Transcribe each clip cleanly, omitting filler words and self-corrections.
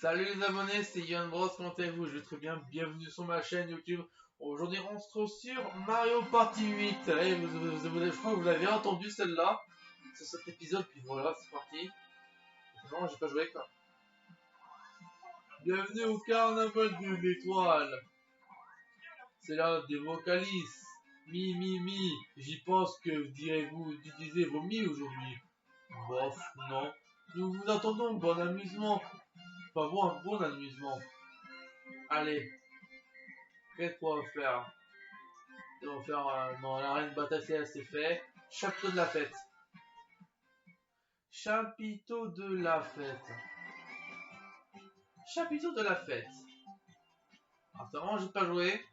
Salut les abonnés, c'est Yann Bros, comment allez-vous? Je vais très bien, bienvenue sur ma chaîne YouTube. Aujourd'hui on se trouve sur Mario Party 8. Et je crois que vous l'avez entendu celle-là, sur cet épisode, puis voilà, c'est parti. Non, j'ai pas joué quoi. Bienvenue au carnaval de l'étoile. C'est là des vocalistes. Mi, j'y pense que direz-vous d'utiliser vos mi aujourd'hui. Bof, non. Nous vous attendons, bon amusement. Enfin bon amusement. Allez, qu'est-ce qu'on va faire? On va faire non, la reine Batacea c'est fait. Chapiteau de la fête. Chapiteau de la fête. Chapiteau de la fête. Alors c'est vraiment j'ai pas joué.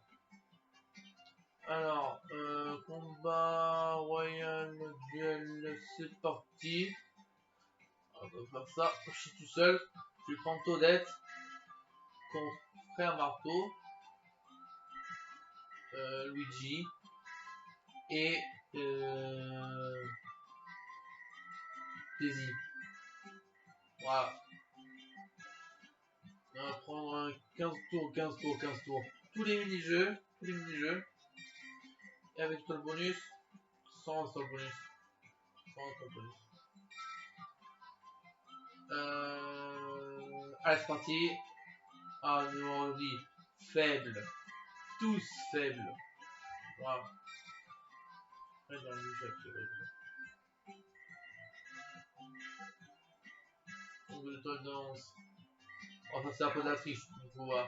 Alors, combat royal duel, c'est parti. On va faire ça. Je suis tout seul. Je vais prendre Toadette. Ton frère Marteau. Luigi. Et Daisy. Voilà. On va prendre 15 tours. Tous les mini-jeux. Et avec toi le bonus. Sans le bonus. Allez, c'est parti. Ah, nous on dit faible. Tous faibles. Voilà. Après, j'ai un on veut le danse. Oh, ça c'est un peu de la triche, du coup, voilà.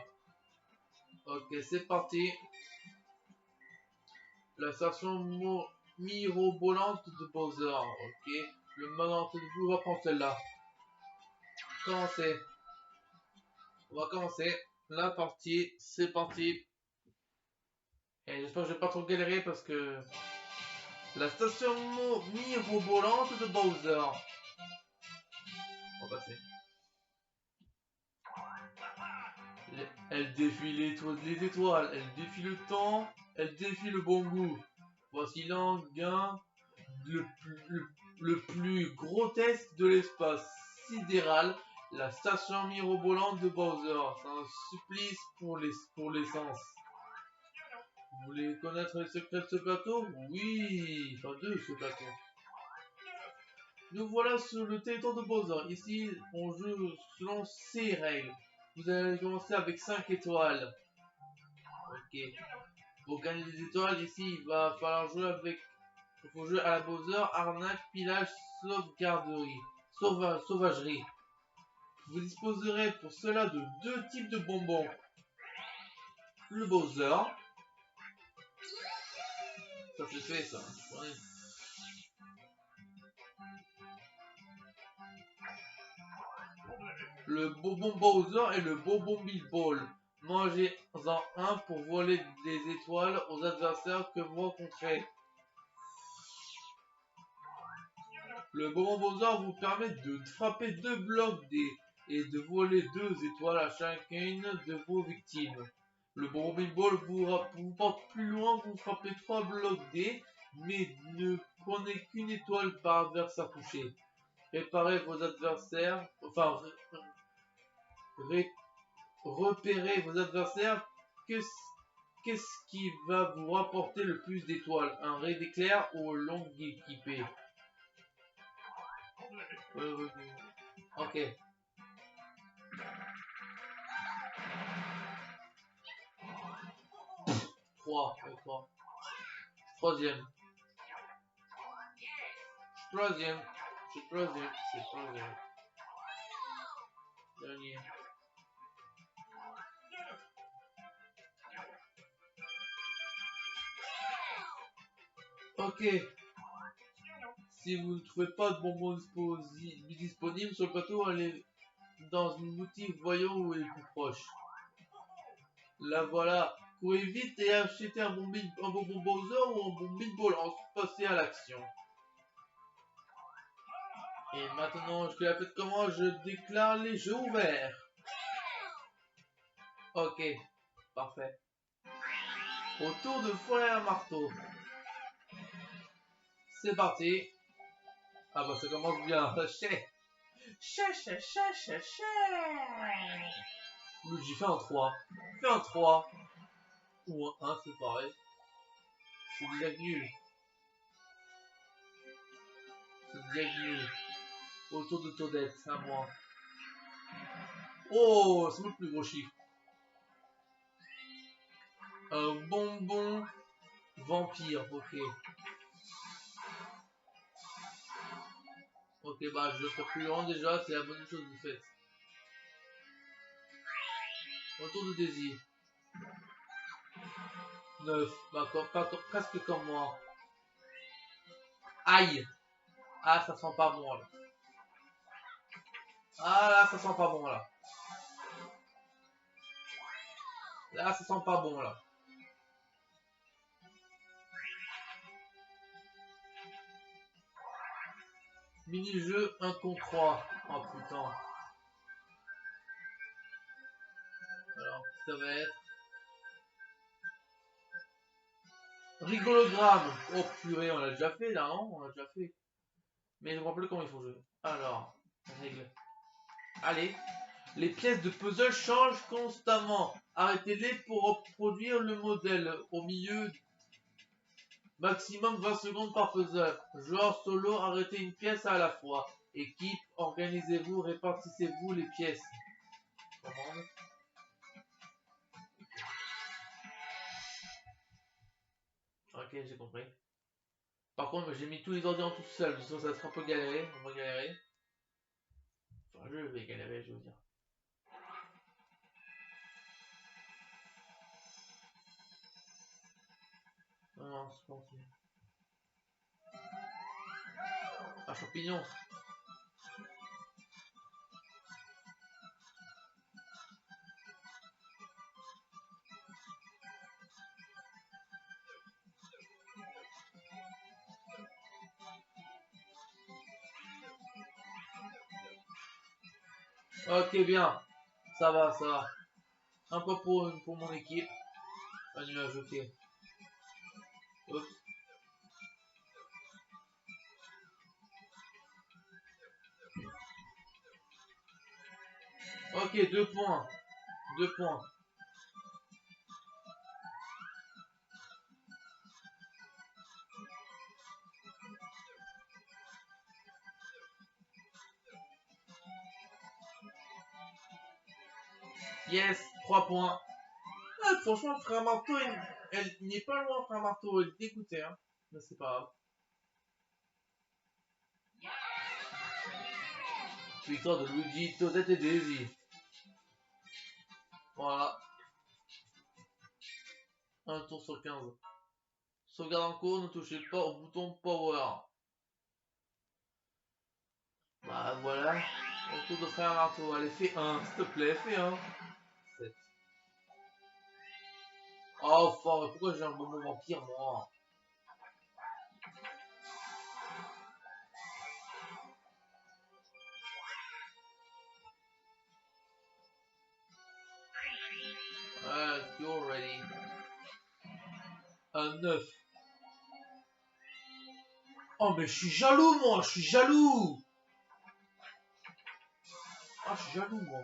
Ok, c'est parti. La station mirobolante de Bowser. Ok. Le moment de vous va prendre celle-là. Commencer. On va commencer la partie. C'est parti. Et j'espère que je vais pas trop galérer parce que la station mirobolante de Bowser. On va passer. Elle défie les étoiles, elle défie le temps, elle défie le bon goût. Voici l'engin le plus grotesque de l'espace sidéral, la station mirobolante de Bowser. C'est un supplice pour l'essence. Vous voulez connaître les secrets de ce plateau? Oui, enfin de ce plateau. Nous voilà sur le territoire de Bowser. Ici, on joue selon ces règles. Vous allez commencer avec 5 étoiles. Ok. Pour gagner des étoiles, ici, il va falloir jouer avec... Il faut jouer à la Bowser, arnaque, pillage, sauvagerie. Vous disposerez pour cela de 2 types de bonbons. Le Bowser. Ça c'est fait ça. Ouais. Le bonbon Bowser et le bonbon Big Ball. Mangez-en un pour voler des étoiles aux adversaires que vous rencontrez. Le bonbon Bowser vous permet de frapper 2 blocs D et de voler 2 étoiles à chacune de vos victimes. Le bonbon Big Ball vous porte plus loin, vous frappez 3 blocs D, mais ne prenez qu'une étoile par adversaire touché. Réparez vos adversaires, enfin, repérez vos adversaires. Qu'est-ce qui va vous rapporter le plus d'étoiles? Un ray d'éclair ou un long équipé? Ok. 3. Troisième. Dernier. Ok. Si vous ne trouvez pas de bonbons disponibles sur le plateau, allez dans une boutique voyant où est le plus proche. Là voilà. Courez vite et achetez un bonbon Bowser ou un bonbon Big Ball. Ensuite passez à l'action. Et maintenant que la fête commence, je déclare les jeux ouverts. Ok. Parfait. Autour de Frère Marteau. C'est parti. Ah bah ça commence bien. Luigi, fais un 3. Fais un 3. Ou un 1, c'est pareil. C'est déjà nul. C'est déjà nul. Autour de Toadette, c'est à moi. Oh, c'est le plus gros chiffre. Un bonbon vampire, ok. Ok, bah je serai plus grand déjà, c'est la bonne chose que vous faites. Autour de Daisy. 9, bah presque comme moi. Aïe. Ah, ça sent pas bon là. Ah là, ça sent pas bon là. Là, ça sent pas bon là. Mini-jeu 1 contre 3. Oh putain. Alors, ça va être... Rigologramme. Oh purée, on l'a déjà fait là, hein. On l'a déjà fait. Mais je me rappelle comment il faut jouer. Alors, règle. Allez. Les pièces de puzzle changent constamment. Arrêtez-les pour reproduire le modèle. Au milieu, maximum 20 secondes par puzzle. Joueur solo, arrêtez une pièce à la fois. Équipe, organisez-vous, répartissez-vous les pièces. Commande. Ok, j'ai compris. Par contre, j'ai mis tous les ordinateurs tout seul, sinon ça sera un peu galéré. On va galérer. Enfin, je vais galérer, je veux dire. Non, c'est pas possible. Un champignon. Ok, bien. Ça va, ça va. Un peu pour mon équipe. Un nuage, ok. Oups. Ok, 2 points. 2 points. Yes, 3 points. Ah, franchement, Frère Marteau, elle n'est pas loin, Frère Marteau. Elle est dégoûtée, hein. Mais c'est pas grave. Victoire de Luigi, Toadette et Daisy. Voilà. Un tour sur 15. Sauvegarde en cours, ne touchez pas au bouton Power. Bah voilà. Au tour de Frère Marteau. Allez, fais 1, s'il te plaît, fais 1. 7. Oh, fort, pourquoi j'ai un bonbon vampire, moi? You're ready. Un 9. Oh, mais je suis jaloux, moi, je suis jaloux. Ah, je suis jaloux, moi.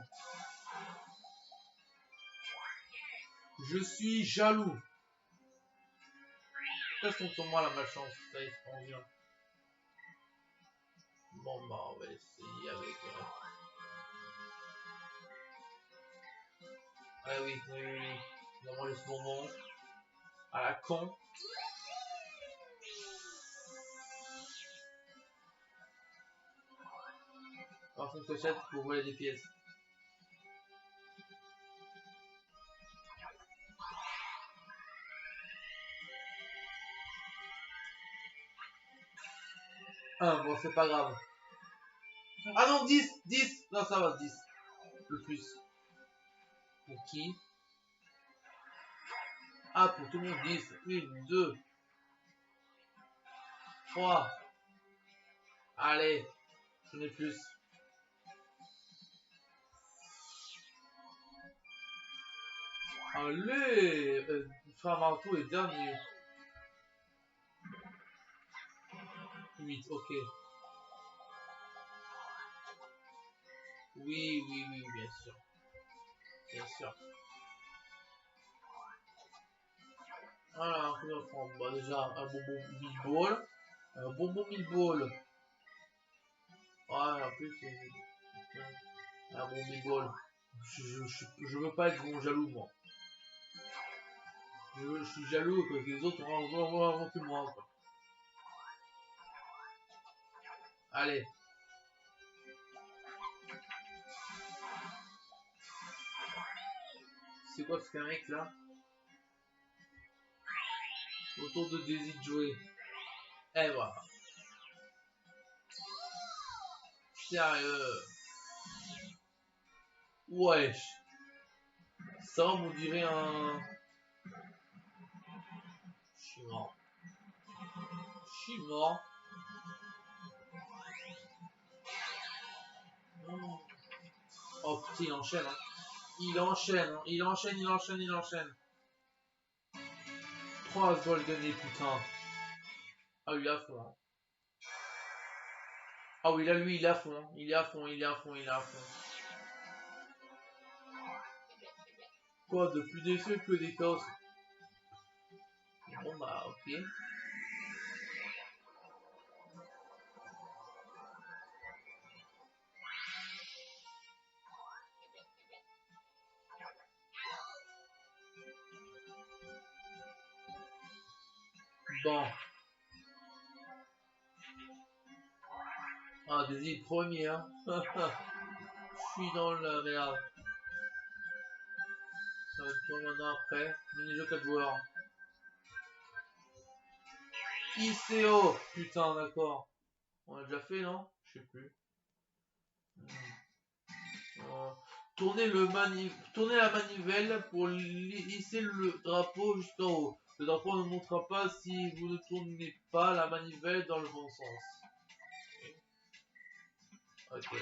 Je suis jaloux. Pourquoi sont sur moi la malchance? Ça y est, on vient. Bon, bah, on va essayer avec... Ah oui, oui, oui, oui. On va manger ce bonbon. À la con. Par contre, clochette pour voler des pièces. Ah, bon, c'est pas grave. Ah non, 10, 10. Non, ça va, 10. Le plus. Pour qui? Ah, pour tout le monde, 10. 1, 2, 3. Allez, j'en ai plus. Allez, Frère Marteau est dernier. 8, ok. Oui, oui, oui, bien sûr. Bien sûr. Voilà, on va prendre bah, déjà un bonbon mille ball. Un bonbon mille ball. Ouais, en plus, un bon mille ball. Je veux pas être bon jaloux, moi. Je suis jaloux que les autres ont avant que moi. Quoi. Allez. C'est quoi ce mec là? Autour de Daisy de jouer. Et voilà. Sérieux. Wesh. Ça, on dirait un... Je suis mort. Je suis mort. Oh putain, il enchaîne. Hein. Il enchaîne. Hein. Il enchaîne, il enchaîne, il enchaîne. 3 balles gagnées, putain. Ah, lui, à fond. Hein. Ah oui, là, lui, il est à fond. Hein. Il est à fond, il est à fond, il est à fond. Quoi, de plus déçu que des chaos. Bon, bah, ok. Bon. Ah, Daisy, premier, hein. Je suis dans la merde. Ça va être quoi maintenant après? Mini-jeu 4 joueurs. ICO! Putain, d'accord. On l'a déjà fait, non? Je sais plus. Tournez la manivelle pour hisser le drapeau jusqu'en haut. Le drapeau ne montera pas si vous ne tournez pas la manivelle dans le bon sens. Ok.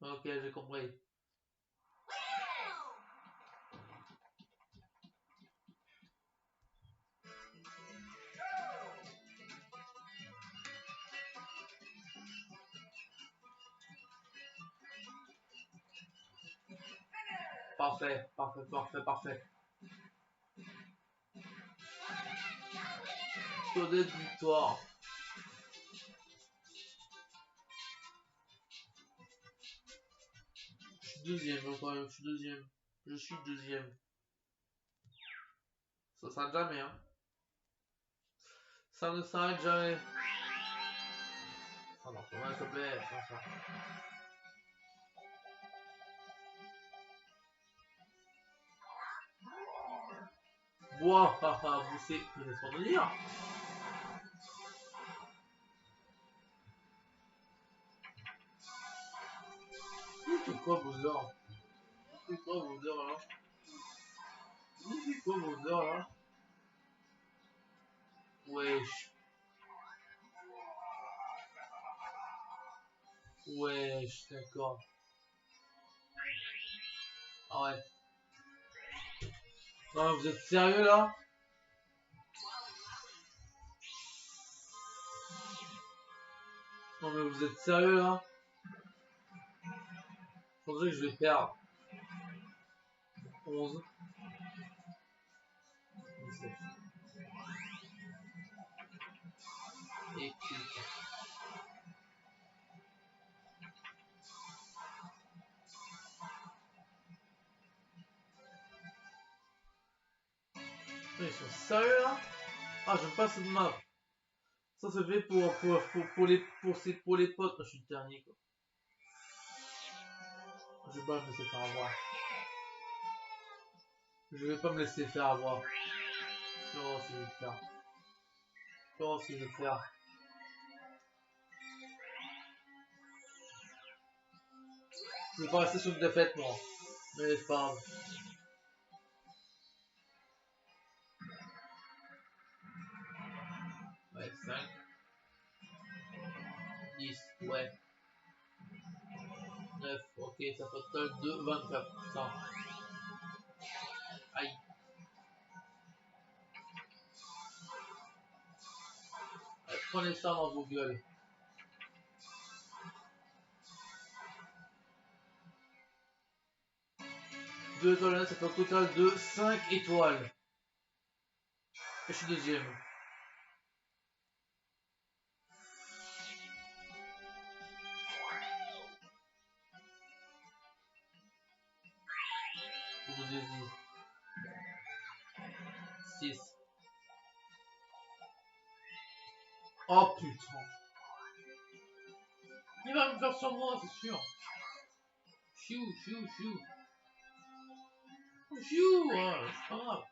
Ok, j'ai compris. Parfait, parfait, parfait, parfait. Tonnet de victoire. Je suis deuxième, quand même, je suis deuxième. Je suis deuxième. Ça s'arrête jamais, hein. Ça ne s'arrête jamais. Oh non, s'il te plaît, ça. Bois, haha, vous c'est. Laisse-moi te dire. C'est quoi vos heures? C'est quoi vos heures là? C'est quoi vos heures là? Wesh. Wesh, d'accord. Ah ouais. Non, vous êtes sérieux là? Non mais vous êtes sérieux là? Faudrait que je vais perdre. 11. 17. Et putain. Ils sont sérieux là? Ah, j'aime pas cette map. Ça se fait pour les potes. Je suis le dernier quoi. Je vais pas me laisser faire avoir. Je vais pas me laisser faire avoir. Je vais voir si je vais le faire. Je vais voir si je vais le faire. Je vais pas rester sur une défaite moi. Mais c'est pas grave. Ouais, 5. 10. Ouais. 9. Ok, ça fait total de 24. Putain. Aïe. Prenez ça dans vos gueules. 2 étoiles, ça fait un total de 5 étoiles. Et je suis deuxième. Je vous ai dit. 6. Oh putain. Il va me faire sur moi, c'est sûr. Chiou, chiou, chiou. Chiou, hein, c'est pas grave.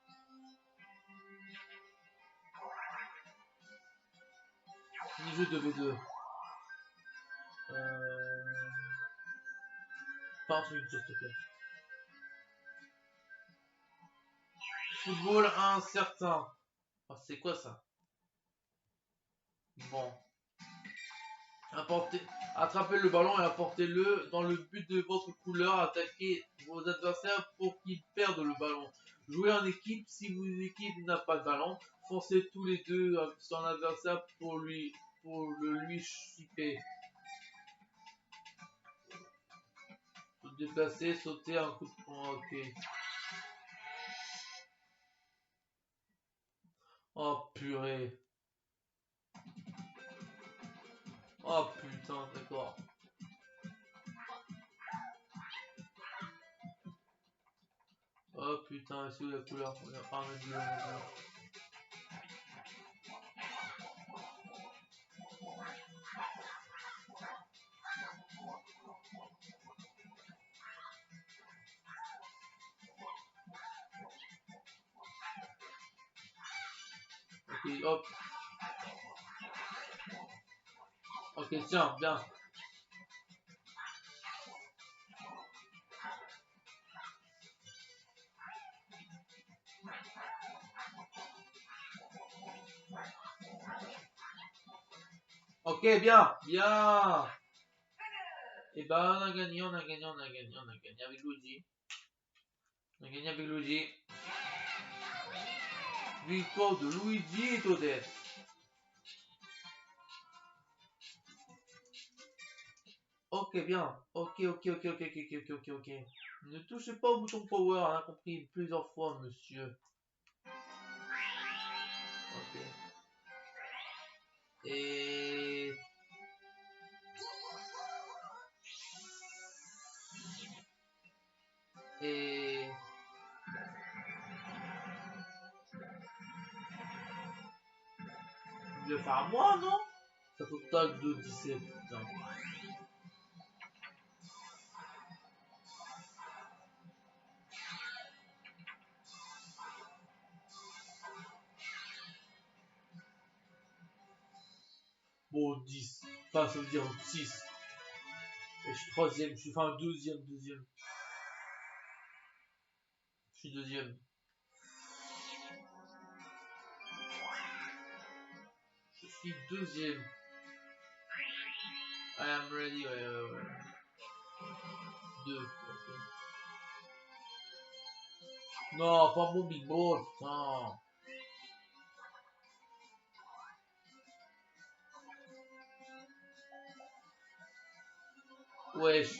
Mini-jeu de V2. Pas un truc s'il te plaît. Football incertain. Ah, c'est quoi ça? Bon. Attrapez le ballon et apportez-le dans le but de votre couleur. Attaquez vos adversaires pour qu'ils perdent le ballon. Jouez en équipe. Si votre équipe n'a pas de ballon, foncez tous les deux sur l'adversaire pour le lui chipper. Se déplacer, sauter un coup de poing. Ok. Oh purée. Oh putain, d'accord. Oh putain, c'est où la couleur? Ah, mais bleu, ok, hop. Ok, tiens, bien. Ok, bien, bien. Et ben, on a gagné, on a gagné, on a gagné, on a gagné avec Luigi. On a gagné avec Luigi. Victoire de Luigi et Toadette. Ok, bien. Ok, ok, ok, ok, ok, ok, ok, ok. Ne touchez pas au bouton power, on a compris plusieurs fois, monsieur. Ok. Et... Et... Je vais faire à moi, non? Ça fait total de 17, putain. Bon, 10. Enfin, ça veut dire 6. Et je suis troisième, je suis enfin deuxième. Je suis deuxième. Je suis deuxième. I am ready, ouais. 2. Okay. Non, pas mon big ball, putain. Wesh.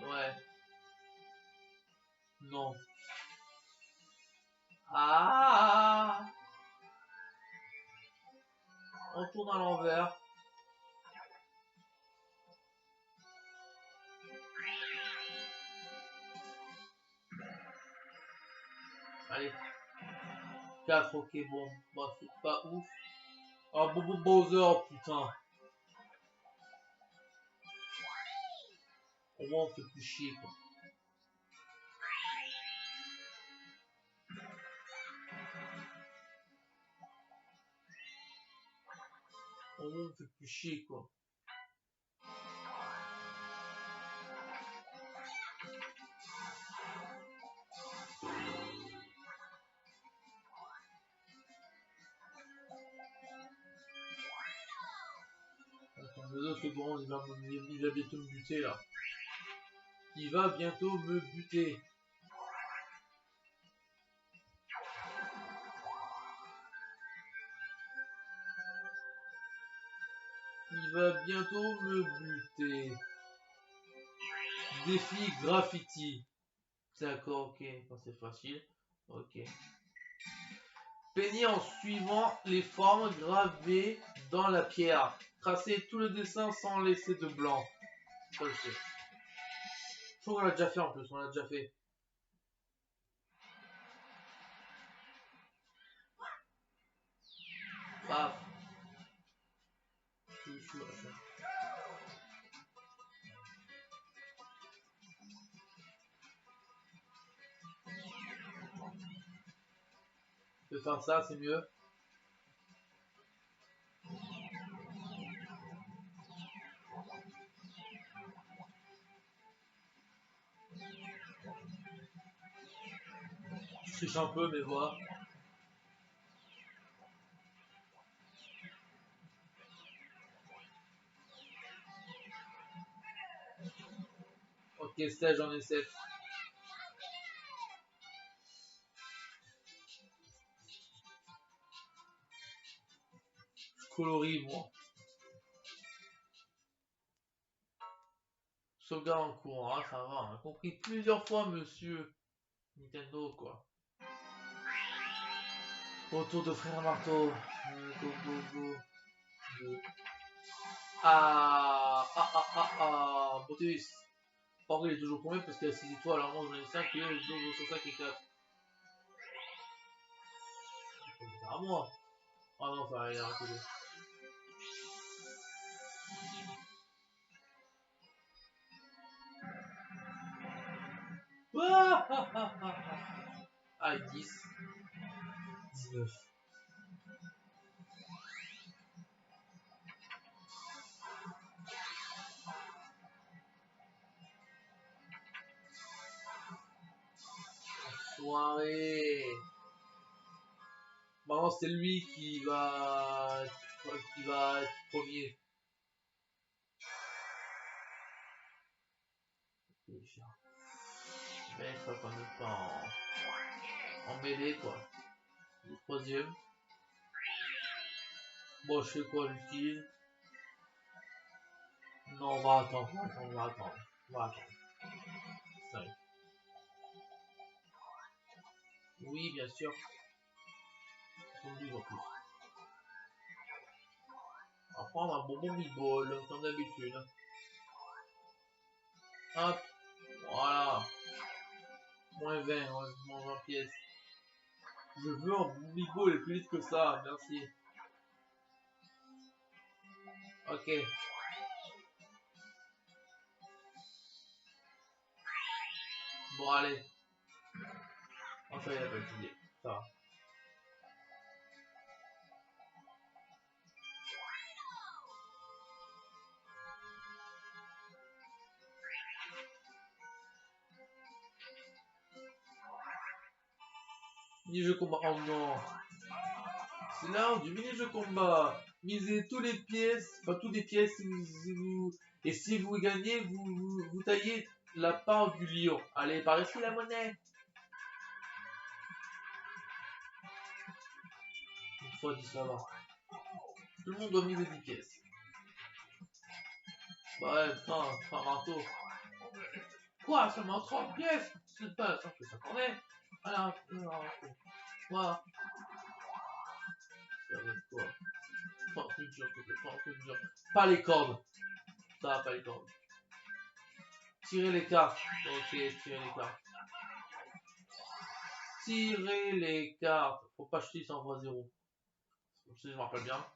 Ouais. Non. Ah. On tourne à l'envers. Allez. 4, ok, bon. Bah, c'est pas ouf. Ah, Bobo Bowser, putain. Au moins, on fait plus chier, quoi. Au moins, on fait plus chier, quoi. Attends, 2 secondes, il va bientôt me buter, là. Il va bientôt me buter. Il va bientôt me buter. Défi graffiti. D'accord, ok. Quand c'est facile. Ok. Peignez en suivant les formes gravées dans la pierre. Tracez tout le dessin sans laisser de blanc. Ça, je sais. Je trouve qu'on l'a déjà fait en plus. On l'a déjà fait. Paf. Je vais faire ça, c'est mieux. Je triche un peu, mais voilà. Ok, 16, j'en ai 7. Je colorie, moi. Sauvegarde en cours, hein, ça va. On a compris plusieurs fois, monsieur Nintendo, quoi. Autour de Frère Marteau. Go, go, go. Go. Botus. Par contre, il est toujours premier parce qu'il y a 6 étoiles. Alors moi, j'en ai 5 et eux, ils ont sur 5 et 4. C'est à moi. Ah non, ça il a raté. Ah, 10. 19. Soirée. Maintenant, c'est lui qui va être premier. Mais ça va même pas en mêlée, quoi. Le troisième. Bon, je sais quoi, j'utilise. Non, on va attendre. 5. Oui, bien sûr. 72 en plus. On va prendre un bonbon meatball, comme d'habitude. Hop, voilà. Moins 20, moins 20 pièces. Je veux un meatball plus vite que ça, merci. Ok. Bon, allez. Enfin, il a pas utilisé. Ça va. Mini-jeu combat. Oh non. C'est l'heure du mini-jeu combat. Misez tous les pièces, enfin toutes les pièces, et si vous gagnez, vous taillez la part du lion. Allez, par ici la monnaie. Une fois dit ça va. Tout le monde doit miser 10 pièces. Bah ouais, putain, un marteau. Quoi, seulement 30 pièces? C'est pas ça que ça connaît. Voilà, voilà. Ça va être quoi? Pas un truc dur, pas un truc dur. Pas les cordes. Ça va, pas les cordes. Tirez les cartes. Ok, tirez les cartes. Tirez les cartes. Faut pas jeter sans voix 0. Si je me rappelle bien.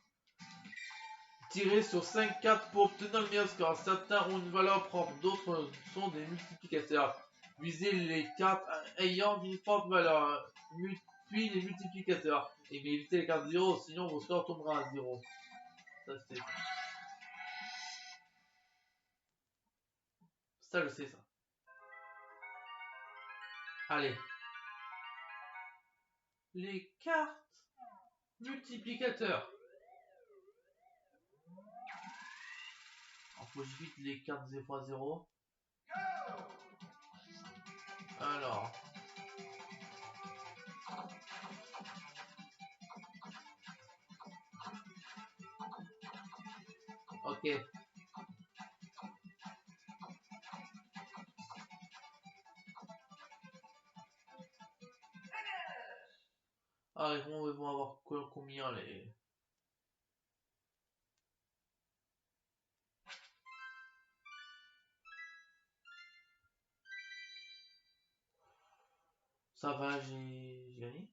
Tirez sur 5 cartes pour obtenir le meilleur score. Certains ont une valeur propre, d'autres sont des multiplicateurs. Visez les cartes ayant une forte valeur, puis les multiplicateurs. Et mais évitez les cartes 0, sinon vos scores tomberont à 0. Ça, c'est... Ça, je sais, ça. Allez. Les cartes multiplicateurs. Alors, faut que j'évite les cartes 0 x 0. Alors. Ok. Ah, ils vont avoir combien les... Ça va, j'ai gagné.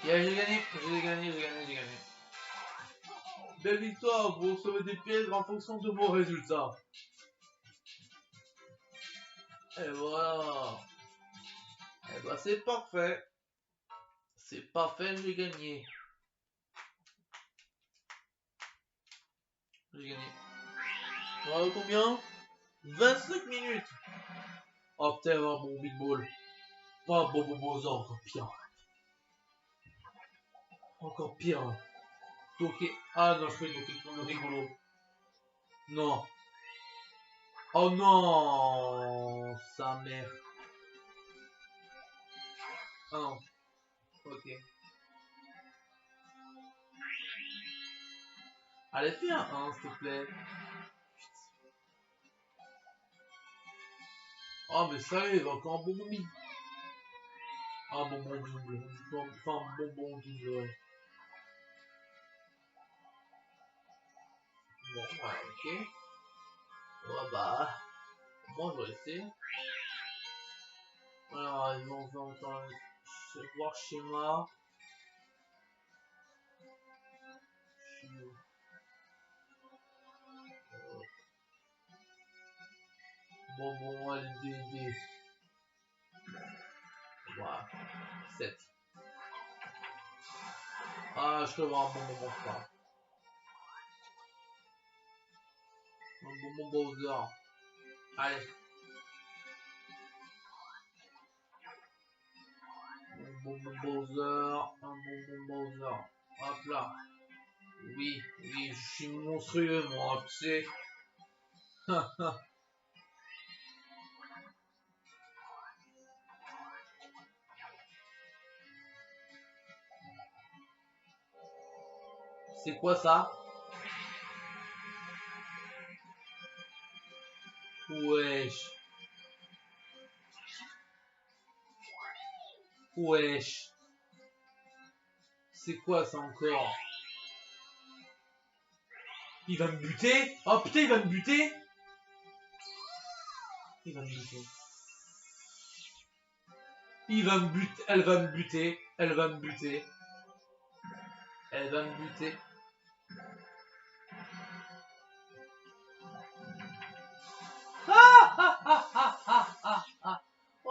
Yeah, j'ai gagné. Belle victoire, vous recevez des pièces en fonction de vos résultats. Et voilà. Et bah c'est parfait. C'est parfait, j'ai gagné. J'ai gagné. Voilà combien? 25 minutes. Oh putain, un bon big ball. Oh, bon, encore pire. Encore pire. Doké. Ah non, je fais Doké pour le rigolo. Non. Oh non, sa mère. Ah non. Ok. Allez, fais un 1, s'il te plaît. Oh, mais sérieux, il va encore un bonbon. Un bonbon double. Enfin, un bonbon double. Bon, ouais, ok. Ouais, bah. Moi, je vais essayer. Alors, ils vont encore voir schéma. Bonbon, LDD. Voilà. 7. Ah, je peux avoir un bonbon, je crois. Un bonbon Bowser. Allez. Un bonbon Bowser. Un bonbon Bowser. Hop là. Oui, je suis monstrueux, moi, tu sais. C'est quoi ça? Wesh. Wesh. C'est quoi ça encore? Il va me buter? Oh putain, il va me buter? Il va me buter. Il va me buter. Elle va me buter. Elle va me buter. Elle va me buter.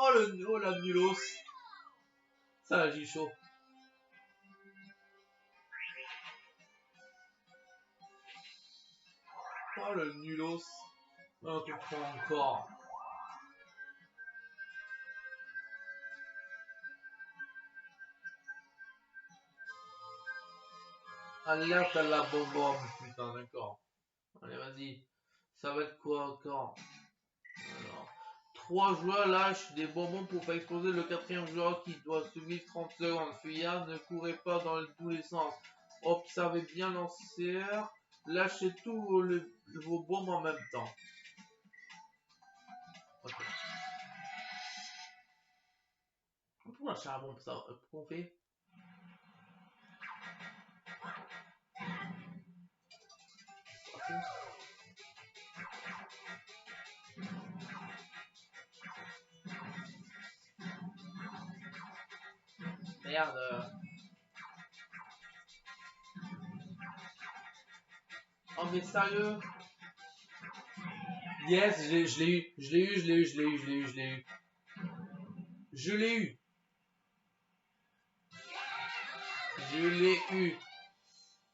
Oh la nulos. Ça, j'ai chaud. Oh le nulos. On comprend encore. Alerte à la bonbonne. Putain, d'accord. Allez, vas-y. Ça va être quoi encore? Alors. 3 joueurs lâchent des bonbons pour faire exploser le 4e joueur qui doit survivre 30 secondes. Fuyard, ne courez pas dans tous les sens. Observez bien lanceur. Lâchez tous vos bombes en même temps. Ok. Pourquoi lâcher la bombe ça? Pourquoi on fait? Merde. Oh mais sérieux? Yes, je l'ai eu. Je l'ai eu. Je l'ai eu.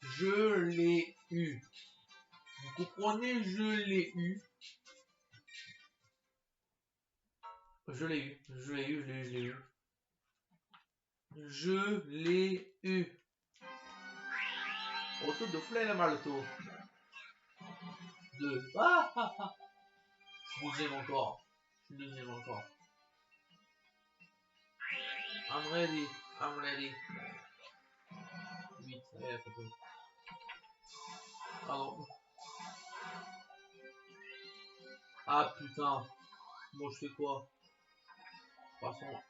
Je l'ai eu. Vous comprenez? Je l'ai eu. Je l'ai eu. Je l'ai eu. Auto de flemme à l'auto. 2. Ah, ah, ah. Je suis deuxième encore. I'm ready. 8. Allez, ça peut. Pardon. Ah putain. Bon, je fais quoi? Passons.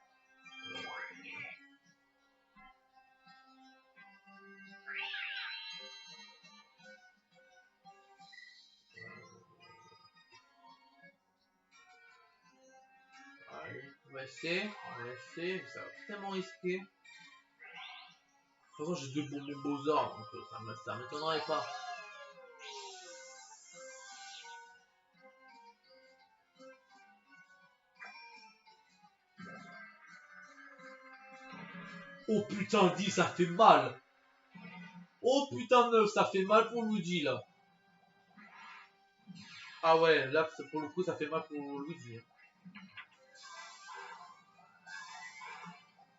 essayer, mais ça va tellement risqué. De toute façon, j'ai 2 bonbons Bowser, donc ça m'étonnerait pas. Oh putain, 10, ça fait mal. Oh putain, 9, ça fait mal pour Luigi, là. Ah ouais, là, pour le coup, ça fait mal pour Luigi.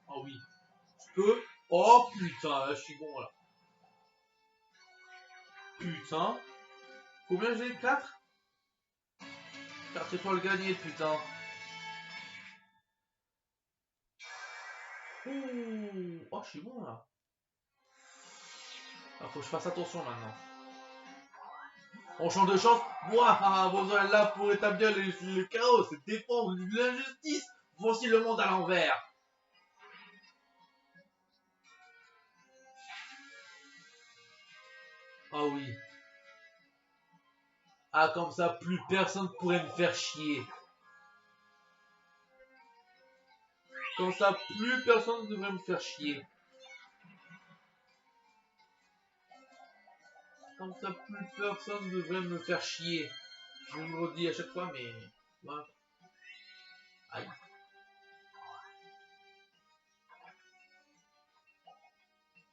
Ah oui. Je peux. Oh putain, là, je suis bon, là. Putain. Combien j'ai? 4 4 étoiles gagnées, putain. Ouh. Oh, je suis bon, là. Ah, faut que je fasse attention, maintenant. On change de chance. Ouah, Bowser est là pour établir le chaos, c'est défendre l'injustice. Voici le monde à l'envers. Ah oui. Ah, comme ça, plus personne pourrait me faire chier. Comme ça, plus personne ne devrait me faire chier. Comme ça, plus personne ne devrait me faire chier. Je me le redis à chaque fois, mais... Ouais. Aïe.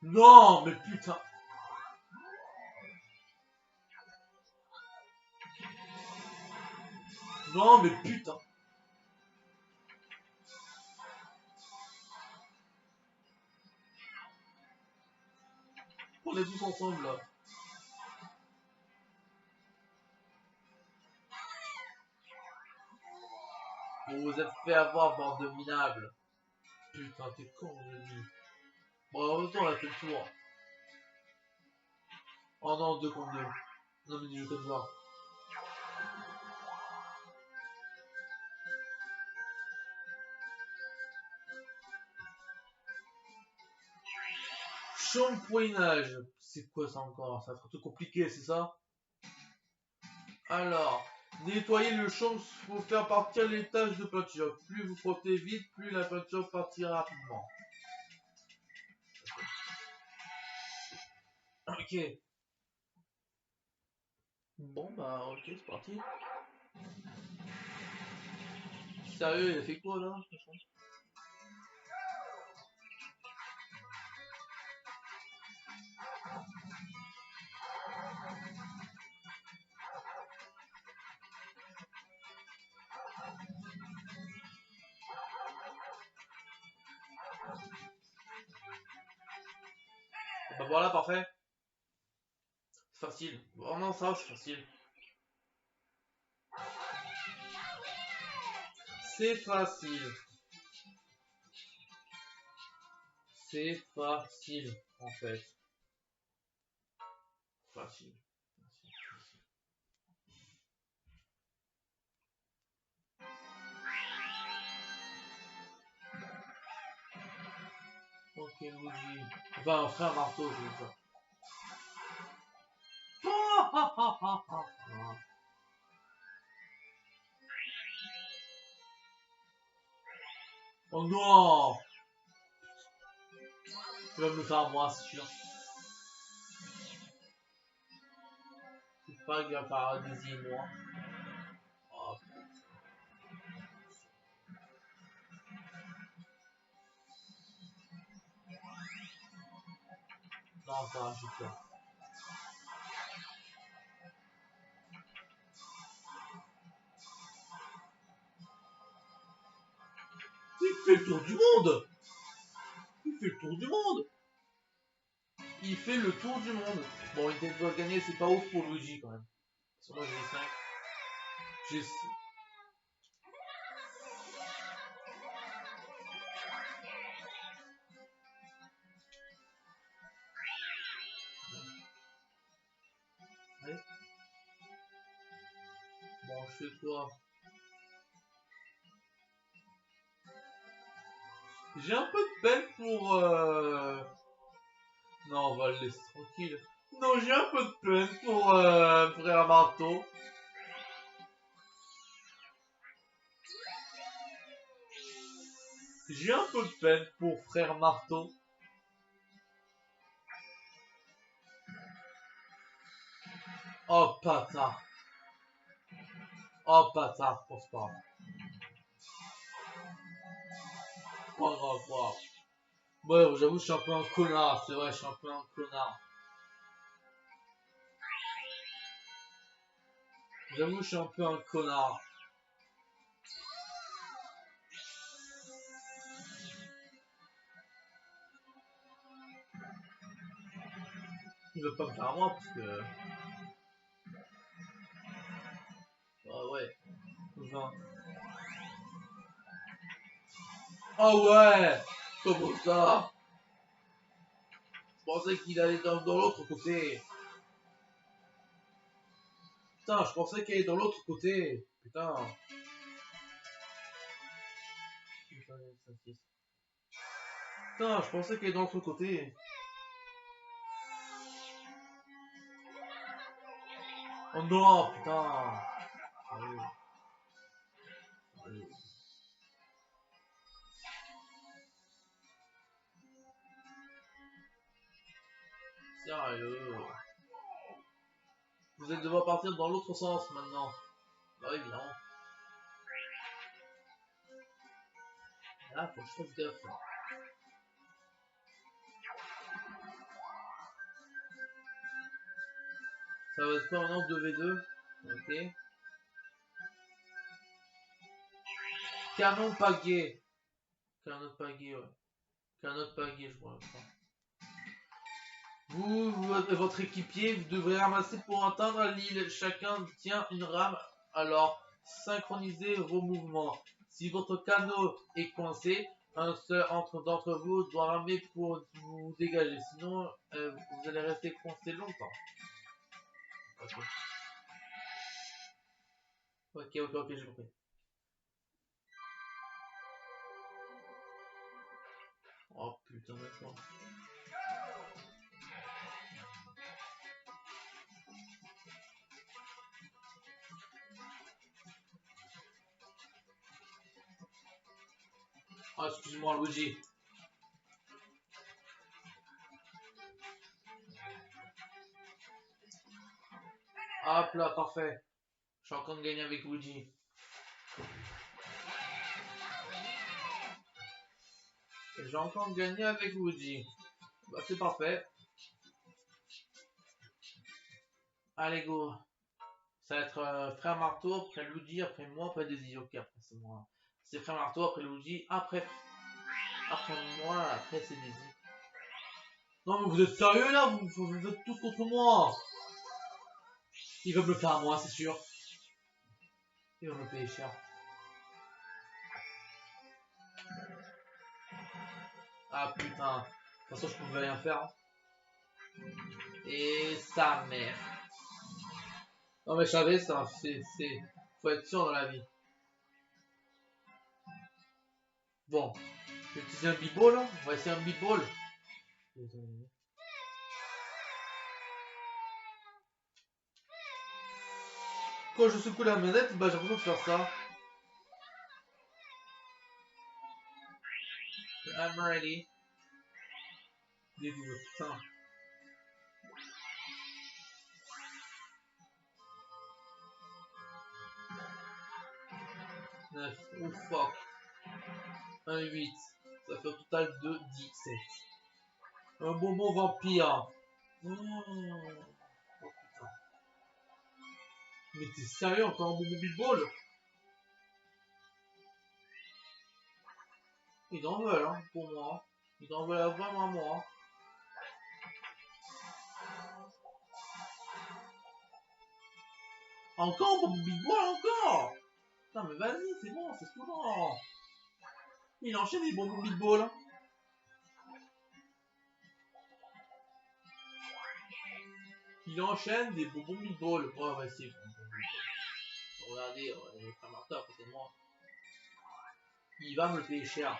Non, mais putain. Non, mais putain. On est tous ensemble, là. Vous vous êtes fait avoir, bande de minables. Putain, t'es con, je dis. Bon, en même temps, on a fait le tour. Oh non, 2 contre 2. Non, mais du jeu comme ça. Shampouinage. C'est quoi ça encore? Ça va être un truc compliqué, c'est ça? Alors, nettoyer le champ pour faire partir les taches de peinture. Plus vous frottez vite, plus la peinture partira rapidement. Ok. Bon bah ok, c'est parti. Sérieux, il a fait quoi là? Bah voilà, parfait. C'est facile. Oh non, ça c'est facile. C'est facile. C'est facile, en fait. Facile. Ok, Luigi. Enfin, frère marteau, je veux dire. Oh non! Tu vas me le faire à moi, c'est sûr. C'est pas qu'il va falloir désigner moi. Oh, non, ça rajoute ça. Il fait le tour du monde! Il fait le tour du monde! Il fait le tour du monde! Bon, il doit gagner, c'est pas ouf pour Luigi quand même. Parce que moi j'ai 5. J'ai... Ouais. Bon, je fais quoi? J'ai un peu de peine pour... Non, on va le laisser tranquille. Non, j'ai un peu de peine pour Frère Marteau. J'ai un peu de peine pour frère Marteau. Oh, bâtard. Oh, bâtard, pense pas. Pas grave, wow. Ouais, j'avoue, je suis un peu un connard. C'est vrai, je suis un peu un connard. J'avoue, je suis un peu un connard. Il veut pas me faire à moi parce que... Ah ouais. 20. Oh ouais. Comment ça? Je pensais qu'il allait dans l'autre côté. Putain, je pensais qu'il allait dans l'autre côté. Putain. Putain, je pensais qu'il allait dans l'autre côté. Oh non, putain. Allez. Allez. Sérieux. Vous allez devoir partir dans l'autre sens maintenant. Bah oui, évidemment. Là, faut que je fasse gaffe. Ça va être quoi maintenant 2v2. Ok. Canon pagaie. Canon pagaie, ouais. Canon pagaie, je crois. Vous et votre équipier, vous devrez ramasser pour atteindre l'île. Chacun tient une rame, alors synchronisez vos mouvements. Si votre canot est coincé, un seul d'entre vous doit ramer pour vous dégager. Sinon, vous allez rester coincé longtemps. Ok, ok, j'ai compris. Oh putain, d'accord. Ah, excuse-moi, Luigi. Hop là, parfait. Je suis en train de gagner avec Luigi. J'ai encore gagné avec Luigi. Bah, c'est parfait. Allez, go. Ça va être frère Marteau, après Luigi, après moi, après Daisy. Ok, après c'est moi. C'est frère Marteau, après Luigi, après moi, après c'est Daisy. Non mais vous êtes sérieux là, vous êtes tous contre moi. Il va me le faire à moi, c'est sûr. Il va me le payer cher. Ah putain. De toute façon, je pouvais rien faire. Hein. Et sa mère. Non mais je savais ça, faut être sûr dans la vie. Bon, je vais utiliser un b-ball là. On va essayer un b-ball. Quand je secoue la manette, bah j'ai l'impression de faire ça. I'm ready. Dégoût, putain. 9, oh fuck. Un 8. Ça fait au total de 17. Un bonbon vampire. Oh putain. Mais t'es sérieux, encore un bonbon Big Ball? Ils en veulent, hein, pour moi. Ils en veulent vraiment à moi. Encore un bonbon Big Ball, encore. Putain, mais vas-y, c'est bon, c'est souvent. Il enchaîne les bonbons Big Ball. Il enchaîne des bonbons Big Ball. Ouais, on va essayer. Regardez, les frères Martin à côté de moi. Il va me le payer cher.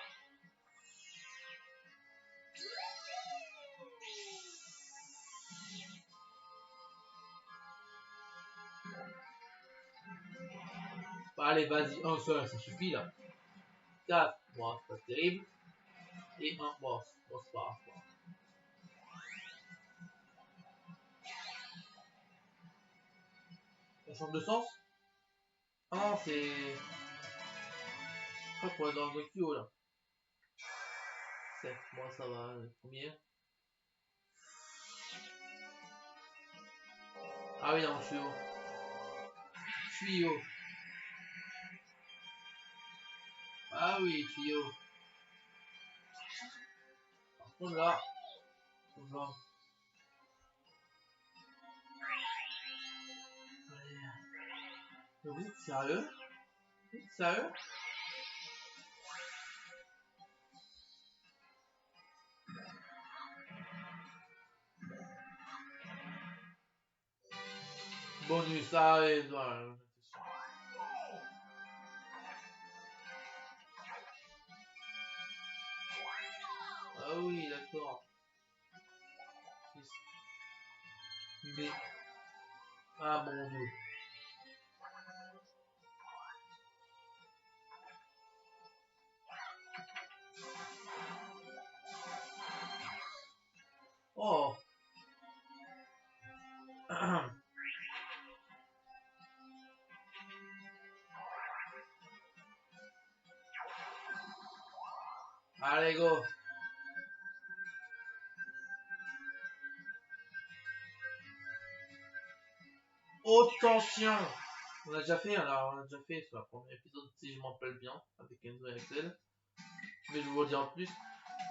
Allez, vas-y, un seul, ça suffit là. 4, Bon, c'est pas terrible. Et un boss. Bon, c'est pas grave. Ça change de sens? Ah non, c'est... Je crois qu'on est dans le tuyau là. 7, moi ça va, le premier. Ah oui, non, tuyau. Tuyau. Ah oui, tuyau. Par contre là, faut voir. Mais vous êtes sérieux? Vous êtes sérieux? Bonus, ah et voilà. Ah oui, d'accord. Mais... Ah mon dieu. Oh. Allez, go. Attention. On a déjà fait, alors on a déjà fait sur le premier épisode, si je m'en rappelle bien, avec Enzo et Axel. Mais je vais vous le dire en plus.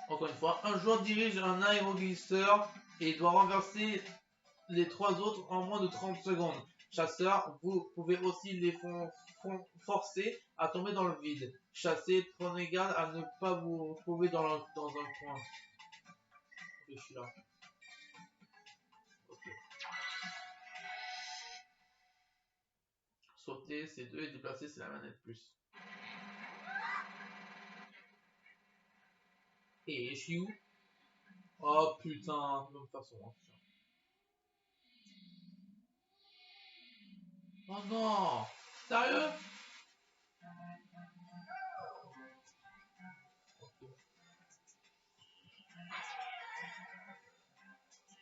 Encore une fois, un joueur dirige un aéroglisseur et doit renverser les 3 autres en moins de 30 secondes. Chasseur, vous pouvez aussi les forcer à tomber dans le vide. Chasser, prenez garde à ne pas vous retrouver dans un coin. Ok, je suis là. Okay. Sauter, c'est 2 et déplacer, c'est la manette plus. Et je suis où? Oh putain, de toute façon. Hein, oh non! Sérieux?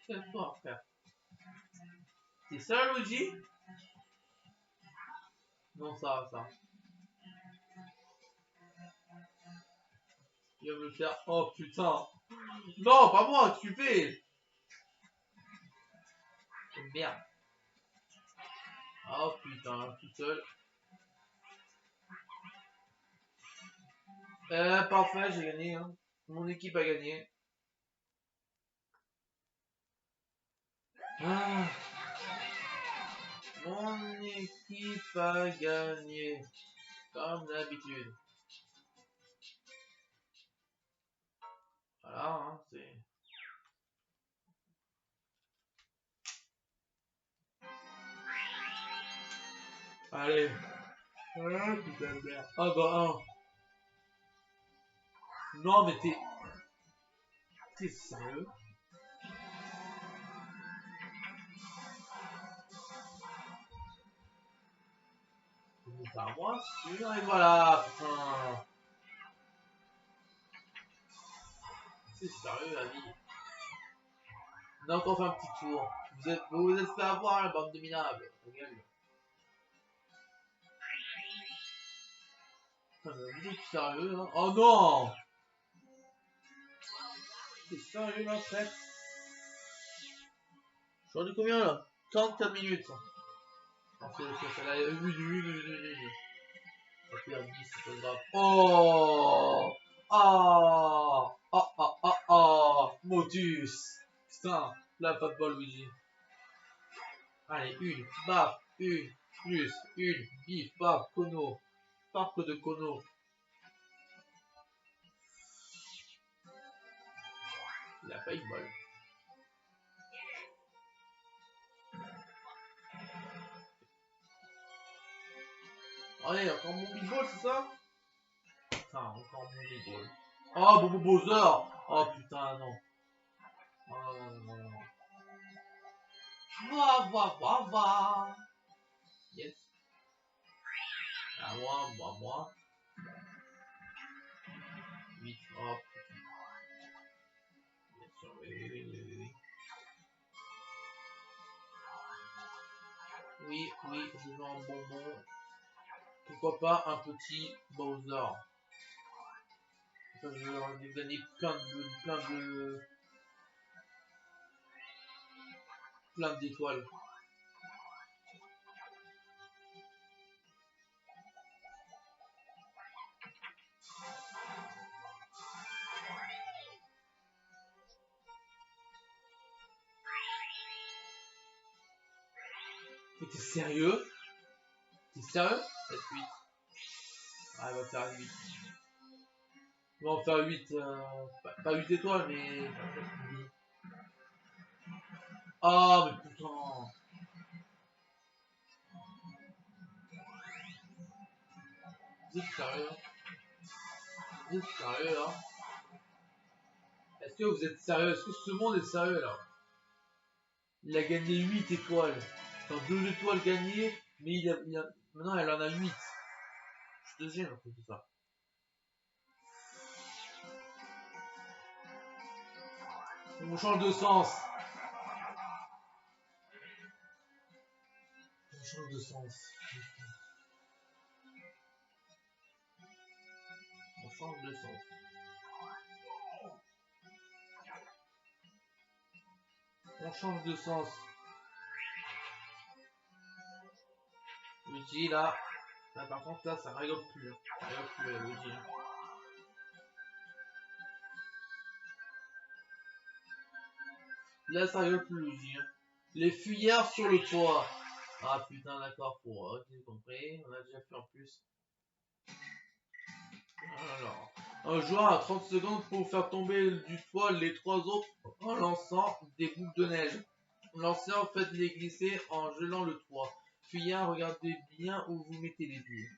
Quel toi, frère? T'es seul, Luigi? Non, ça. Il va me le faire. Oh putain! Non, pas moi, tu fais! Merde. Oh putain, tout seul. Parfait, j'ai gagné. Hein. Mon équipe a gagné. Ah. Mon équipe a gagné. Comme d'habitude. Voilà, hein, c'est... Allez. Ah, putain de merde. Ah bah, un. Non, mais t'es... T'es sérieux? C'est à moi, sûr, et voilà, putain. C'est sérieux, la vie. On a encore fait un petit tour. Vous êtes fait avoir, la bande de minables. Regarde. Putain, mais vous êtes sérieux, là? Oh non! T'es sérieux, là, frère? J'en ai combien, là? 34 minutes. Ok, là, il y a une. Ça fait 10, c'est pas grave. Oh! Ah! Ah, ah, ah, ah! Motus! Putain, là, pas de bol, Luigi. Allez, une, baf, une, plus, une, bif, baf, Kono. Parc de Kono. Il a failli bol. Allez, encore mon big ball, c'est ça? Putain, encore mon big ball. Oh, Bobo Bowser! Oh putain, non. Oh non, non, non. Va. Yes. À moi. 8. Oh putain. Bien sûr, oui, oui, oui, oui, oui. Oui, oui, je veux un bonbon. Pourquoi pas un petit Bowser. Enfin, je veux gagner plein d'étoiles. Mais t'es sérieux? T'es sérieux? 7, 8. Ah, il va faire 8. Il va en faire 8. Pas 8 étoiles, mais. Ah, mais putain! Vous êtes sérieux? Vous êtes sérieux là? Est-ce que vous êtes sérieux? Est-ce que ce monde est sérieux là? Il a gagné 8 étoiles. Enfin, 2 étoiles gagnées, mais maintenant elle en a 8. Je te jure, tout ça. On change de sens. On change de sens. On change de sens. On change de sens. Luigi là. Là par contre là ça rigole plus. Ça rigole plus Luigi. Là ça rigole plus Luigi. Les fuyards sur le toit. Ah putain d'accord pour. Ok j'ai compris. On a déjà fait en plus. Alors. Un joueur a 30 secondes pour faire tomber du toit les 3 autres en lançant des boules de neige. Lancez en fait les glisser en gelant le toit. Fuyard, regardez bien où vous mettez les billes.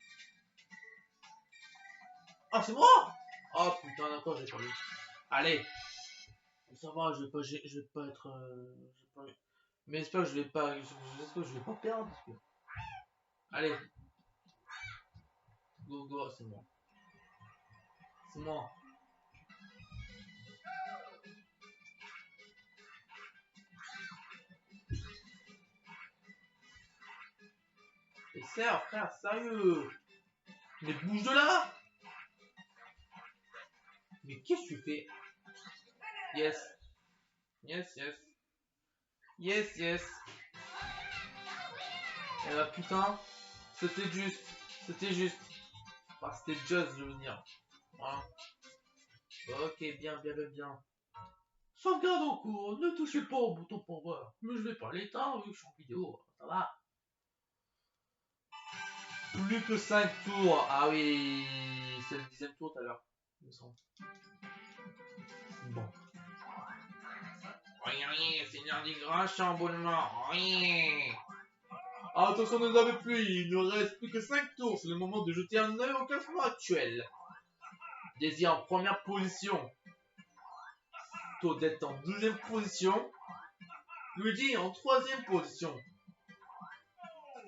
Ah c'est moi! Oh putain d'accord j'ai pas vu. Allez! Ça va, je vais pas être. Mais j'espère que je vais pas. J'espère que je vais pas perdre parce que. Allez! Go go, c'est moi. C'est moi. Et serre, frère, sérieux! Mais bouge de là! Mais qu'est-ce que tu fais? Yes. Yes, yes. Yes, yes. Et là, putain, c'était juste. C'était juste. Enfin, c'était just, je veux dire. Voilà. Ok, bien, bien, bien, bien. Sauvegarde en cours, ne touchez pas au bouton pour voir. Mais je vais pas l'éteindre vu que je suis en vidéo. Ça va. Plus que 5 tours. Ah oui, c'est le 10e tour tout à l'heure. Il me semble. Bon. Rien, rien, Seigneur des Gras, chamboulement. Rien. Ah, attention, ne nous avez plus. Il ne reste plus que 5 tours. C'est le moment de jeter un œil au classement actuel. Daisy en première position. Toadette en 2e position. Luigi en 3e position.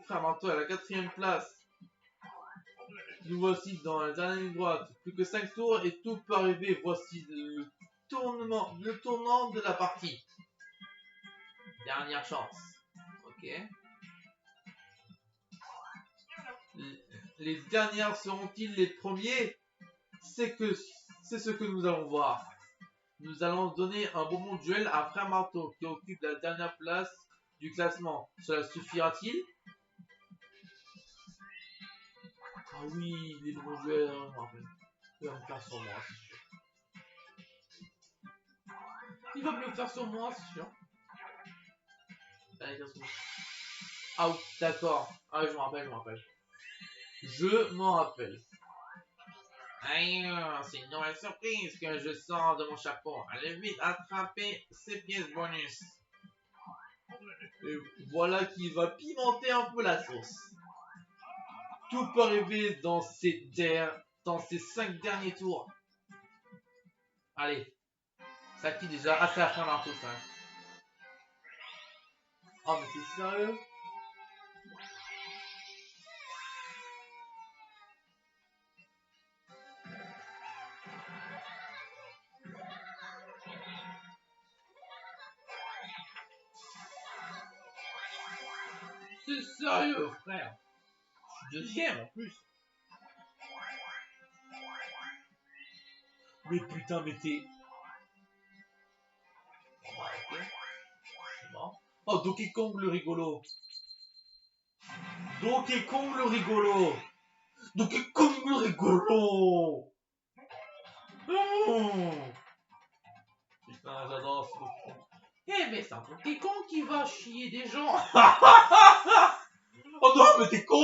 Frère Marteau à la 4e place. Nous voici dans la dernière ligne droite. Plus que 5 tours et tout peut arriver. Voici le tournant de la partie. Dernière chance. Ok. Les dernières seront-ils les premiers? C'est ce que nous allons voir. Nous allons donner un bonbon de duel à Frère Marteau qui occupe la dernière place du classement. Cela suffira-t-il? Ah oui, les bons duels, je me rappelle. Il va me faire sur moi, c'est sûr. Il va me le faire sur moi, c'est sûr. Allez, 15 secondes. Ah oui, d'accord. Ah oui, je me rappelle, je me rappelle. Je m'en rappelle. Aïe, c'est une nouvelle surprise que je sors de mon chapeau. Allez vite, attrapez ces pièces bonus. Et voilà qui va pimenter un peu la sauce. Tout peut arriver dans ces 5 derniers tours. Allez. Ça qui déjà? Ah, c'est la fin marteau 5. Oh, mais t'es sérieux? C'est sérieux, frère. Je suis deuxième en plus. Mais putain, mais t'es... Ok. Bon. Oh, Donkey Kong le rigolo. Donkey Kong le rigolo. Donkey Kong le rigolo. Oh. Putain, j'adore ce Donkey Kong. Eh, mais c'est un Donkey Kong qui va chier des gens. Oh non, mais t'es con.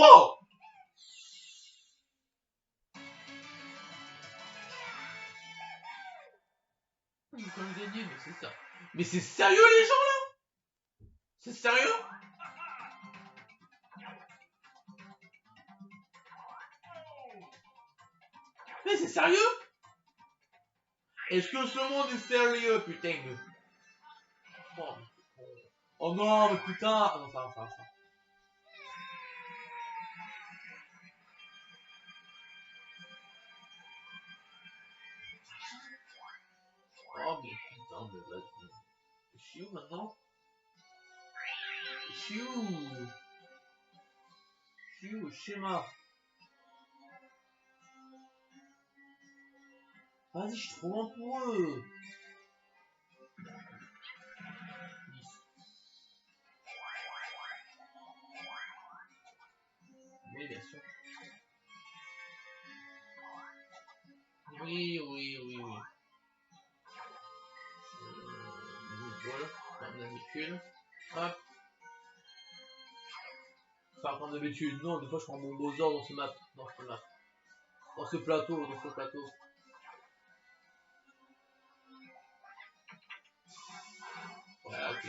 On a quand même gagné, mais c'est ça. Mais c'est sérieux les gens là? C'est sérieux? Mais c'est sérieux? Est-ce que ce monde est sérieux, putain de... Oh non, mais putain. Oh non, ça va, ça va, ça va. Oh mais putain, mais vas-y. Je suis où maintenant? Je suis où? Je suis où? Schéma. Vas-y, je suis trop loin pour eux. Oui, bien sûr. Oui, oui, oui, oui. Voilà, comme d'habitude. Hop. Enfin, comme d'habitude, non, des fois je prends mon Bowser dans ce map. Dans ce map. Dans ce plateau, dans ce plateau. Ouais, ok.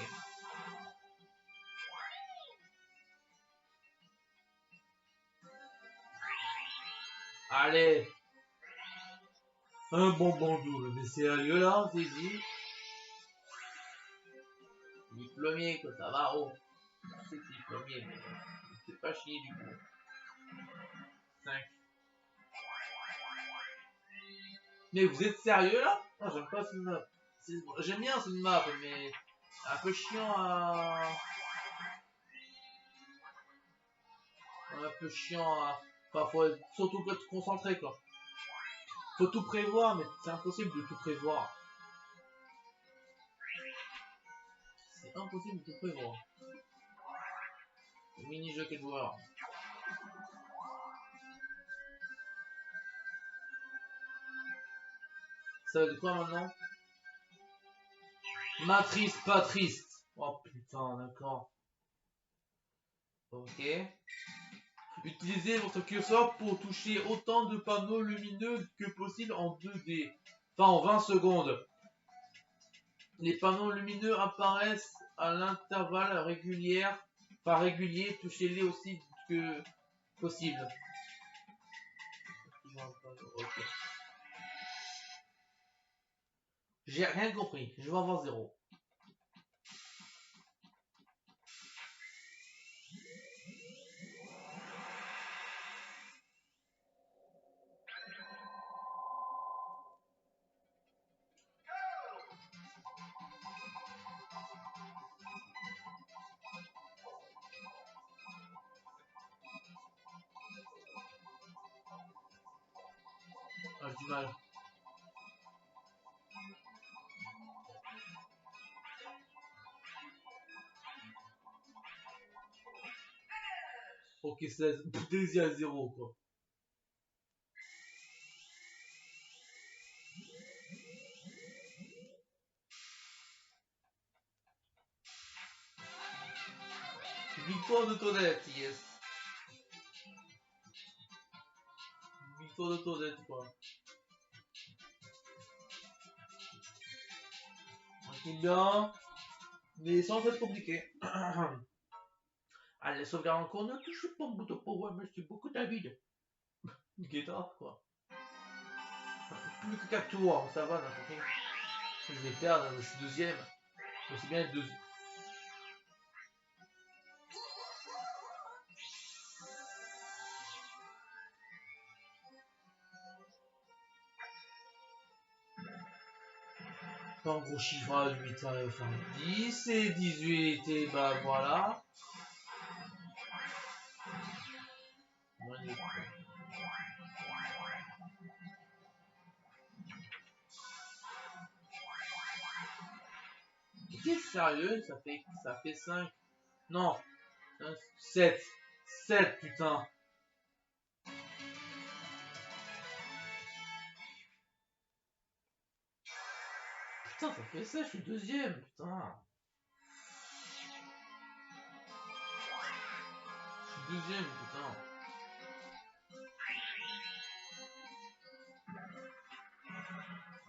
Allez. Un bonbon double. Mais sérieux là, c'est dit. Diplômé, quoi, ça va, oh. C'est diplômé, mais c'est pas chier du coup. 5. Mais vous êtes sérieux là? Non, j'aime pas cette map. J'aime bien cette map, mais un peu chiant à... Un peu chiant à... Enfin, faut être surtout être concentré quoi. Faut tout prévoir, mais c'est impossible de tout prévoir. C'est impossible de tout prévoir. Mini-jeu quel joueur. Ça va être quoi maintenant? Matrice, pas triste. Oh putain, d'accord. Ok. Utilisez votre curseur pour toucher autant de panneaux lumineux que possible en 2D. Enfin, en 20 secondes. Les panneaux lumineux apparaissent à l'intervalle régulier. Enfin, régulier, touchez-les aussi que possible. Okay. J'ai rien compris. Je vais avoir 0. Ah, j'ai du mal. Ok, c'est Daisy à 0 quoi. Victoire de Toadette, yes. Victoire de Toadette quoi. Tranquille bien. Mais sans être compliqué. Allez, sauvegarde en cours, ne touchez pas au bout de power, monsieur, beaucoup David. Guitare, quoi. Plus que 4 tours, ça va, n'importe quoi. Je vais perdre, je suis deuxième. Aussi bien être deuxième. Pas un gros chiffrage, 8, enfin 10 et 18, et bah voilà. T'es sérieux? Ça fait 5. Non. 7. 7, putain. Putain, ça fait ça, je suis deuxième, putain. Je suis deuxième, putain.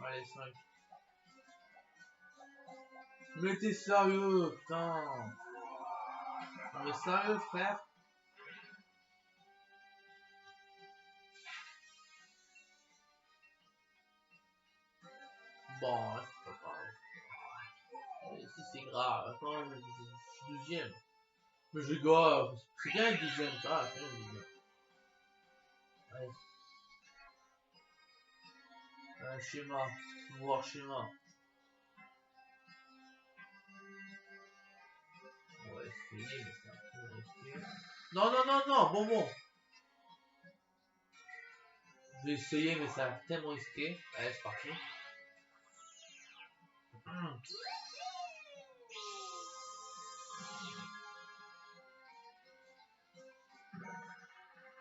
Allez, 5. Mais t'es sérieux, putain. Non mais sérieux, frère. Bon, c'est pas grave. Si c'est grave, attends, je suis deuxième. Mais je rigole, c'est bien être deuxième, ça, c'est bien être deuxième. Allez. Schéma, voir schéma. On va essayer, mais c'est un peu risqué. Non, non, non, non, bon. Je vais essayer, mais c'est tellement risqué. Allez, c'est parti.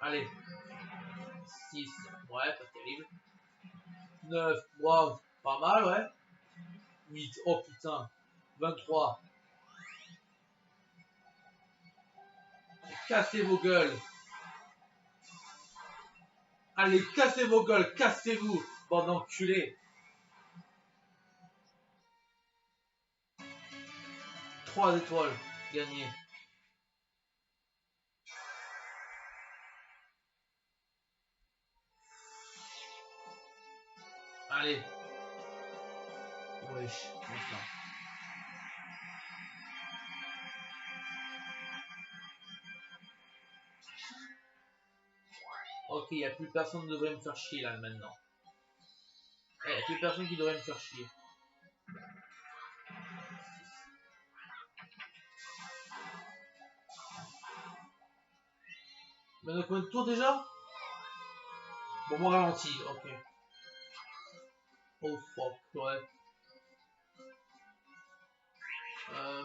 Allez. 6. Ouais, pas terrible. 9. Wow. Pas mal, ouais. 8. Oh putain. 23. Cassez vos gueules. Allez, cassez vos gueules. Cassez-vous. Bande d'enculés. 3 étoiles. Gagné. Allez. Wesh. Enfin. Ok, il n'y a plus personne qui devrait me faire chier là maintenant. Il n'y a plus personne qui devrait me faire chier. Mais donc combien de tours déjà? Bon, moi ralenti, ok. Oh fuck, ouais.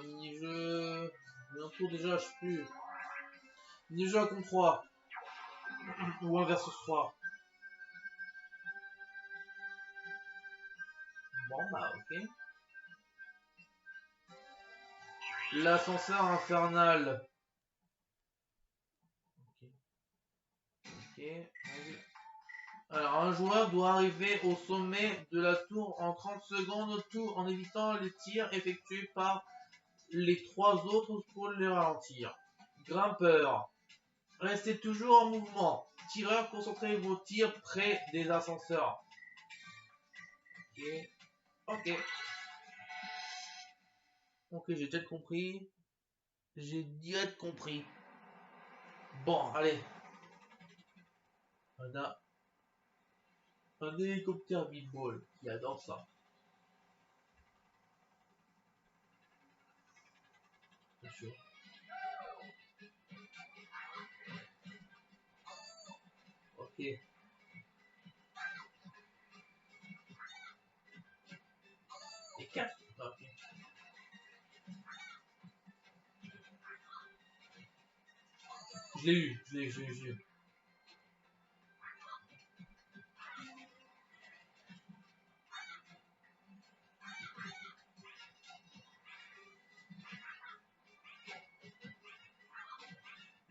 Mini-jeu. Combien de tours déjà? Je sais plus. Mini-jeu à contre 3. Ou 1 versus 3. Bon bah ok. L'ascenseur infernal. Ok. Ok. Alors un joueur doit arriver au sommet de la tour en 30 secondes tout en évitant les tirs effectués par les 3 autres pour les ralentir. Grimpeur. Restez toujours en mouvement. Tireur, concentrez vos tirs près des ascenseurs. Ok. Ok. Ok, j'ai peut-être compris. J'ai direct compris. Bon, allez. On a un hélicoptère beatball qui adore ça. Bien sûr. Ok. Et 4. Ok. Je l'ai eu.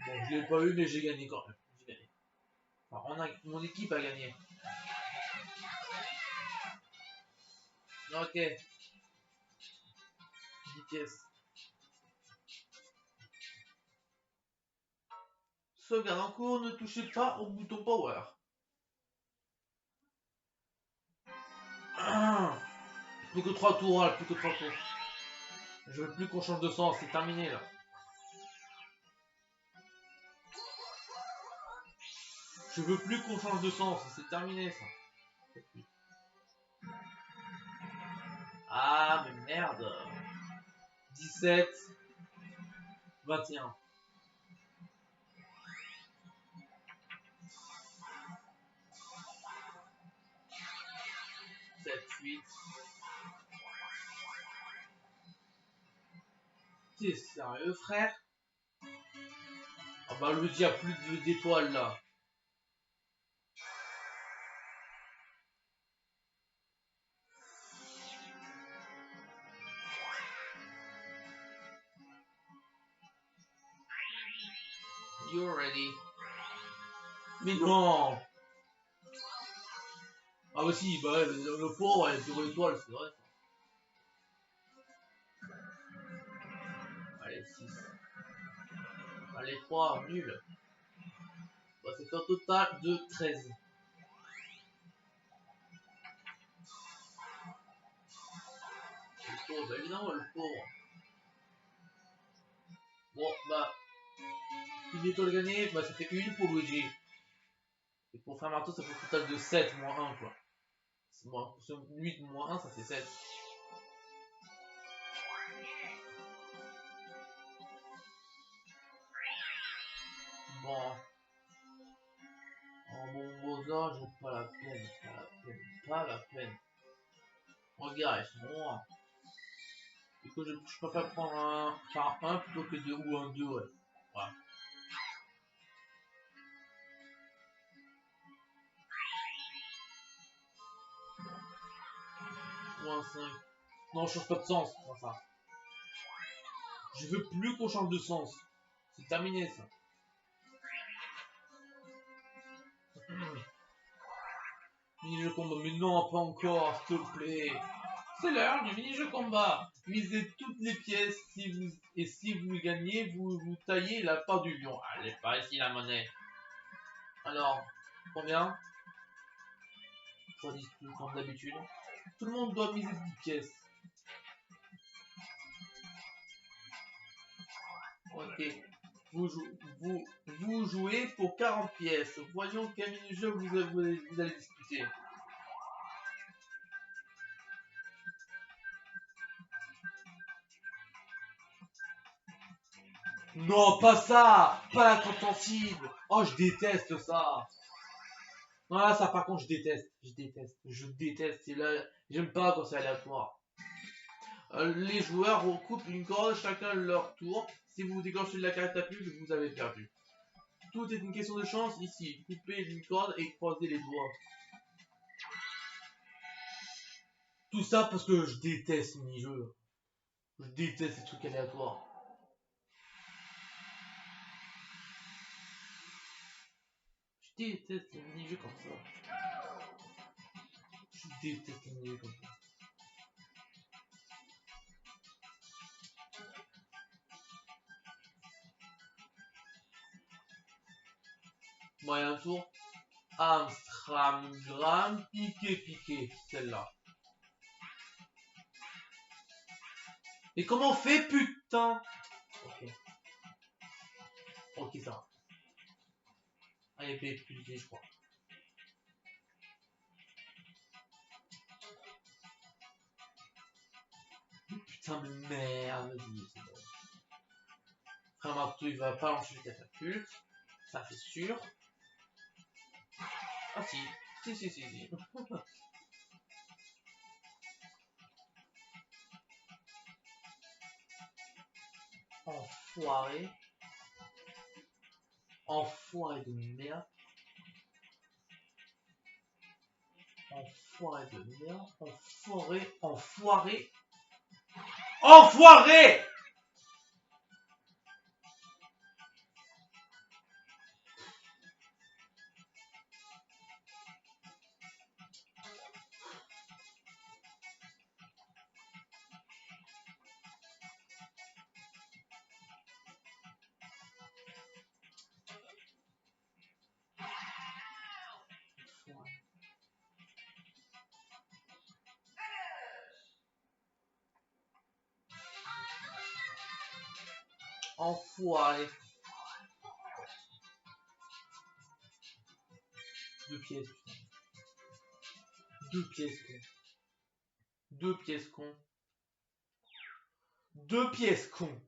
Bon, je l'ai pas eu, mais j'ai gagné quand même. J'ai gagné. Enfin, mon équipe a gagné. Ok. Vitesse. Sauvegarde en cours, ne touchez pas au bouton power. Plus que 3 tours, là, plus que 3 tours. Je veux plus qu'on change de sens, c'est terminé là. Je veux plus qu'on change de sens, c'est terminé ça. Ah mais merde. 17, 21. 8. T'es sérieux, frère? Ah bah, le dia plus d'étoiles là. You're ready. Mais non! Ah bah si, bah le pauvre, elle est sur l'étoile, c'est vrai. Allez, 6. Allez, 3, nul. Bah, c'est un total de 13. Le pauvre, bah évidemment, le pauvre. Bon, bah, une étoile gagnée, bah ça fait une pour Luigi. Et pour faire marteau, ça fait un total de 7 moins 1, quoi. 8 moins 1, ça fait 7. Bon. En bon Bowser, j'ai pas la peine, pas la peine. Regarde, ils sont loin. Du coup, je préfère prendre un plutôt que 2 ou un 2, ouais. Voilà. Ou un 5. Non, je change pas de sens, enfin. Je veux plus qu'on change de sens. C'est terminé, ça. Mini-jeu combat, mais non, pas encore, s'il te plaît. C'est l'heure du mini-jeu combat. Misez toutes les pièces et si vous gagnez, vous taillez la part du lion. Allez, par ici la monnaie. Alors, combien? 3-10 comme d'habitude. Tout le monde doit miser 10 pièces. Ok. Vous jouez pour 40 pièces. Voyons quel mini-jeu vous allez discuter. Non, pas ça! Pas la contentive! Oh, je déteste ça! Non, là, ça, par contre, je déteste. Je déteste. C'est là, j'aime pas quand c'est aléatoire. Les joueurs recoupent une corde, chacun leur tour. Si vous déclenchez de la carte à plus, vous avez perdu. Tout est une question de chance ici. Coupez une corde et croisez les doigts. Tout ça parce que je déteste les mini-jeux. Je déteste ces trucs aléatoires. Je déteste les mini-jeux comme ça. Je déteste les mini-jeux comme ça. Moyen tour. Amstramgram, piqué, celle-là. Et comment on fait, putain? Ok. Ok, ça va. Allez, B plus D, je crois. Putain de merde, vas-y, c'est bon. Frère Marteau, il va pas lancer le catapulte. Ça c'est sûr. Ah si. Si. Enfoiré. Enfoiré de merde. Enfoiré de merde. Enfoiré. Enfoiré. 2 pièces, putain. 2 pièces, con. 2 pièces, con. 2 pièces, con.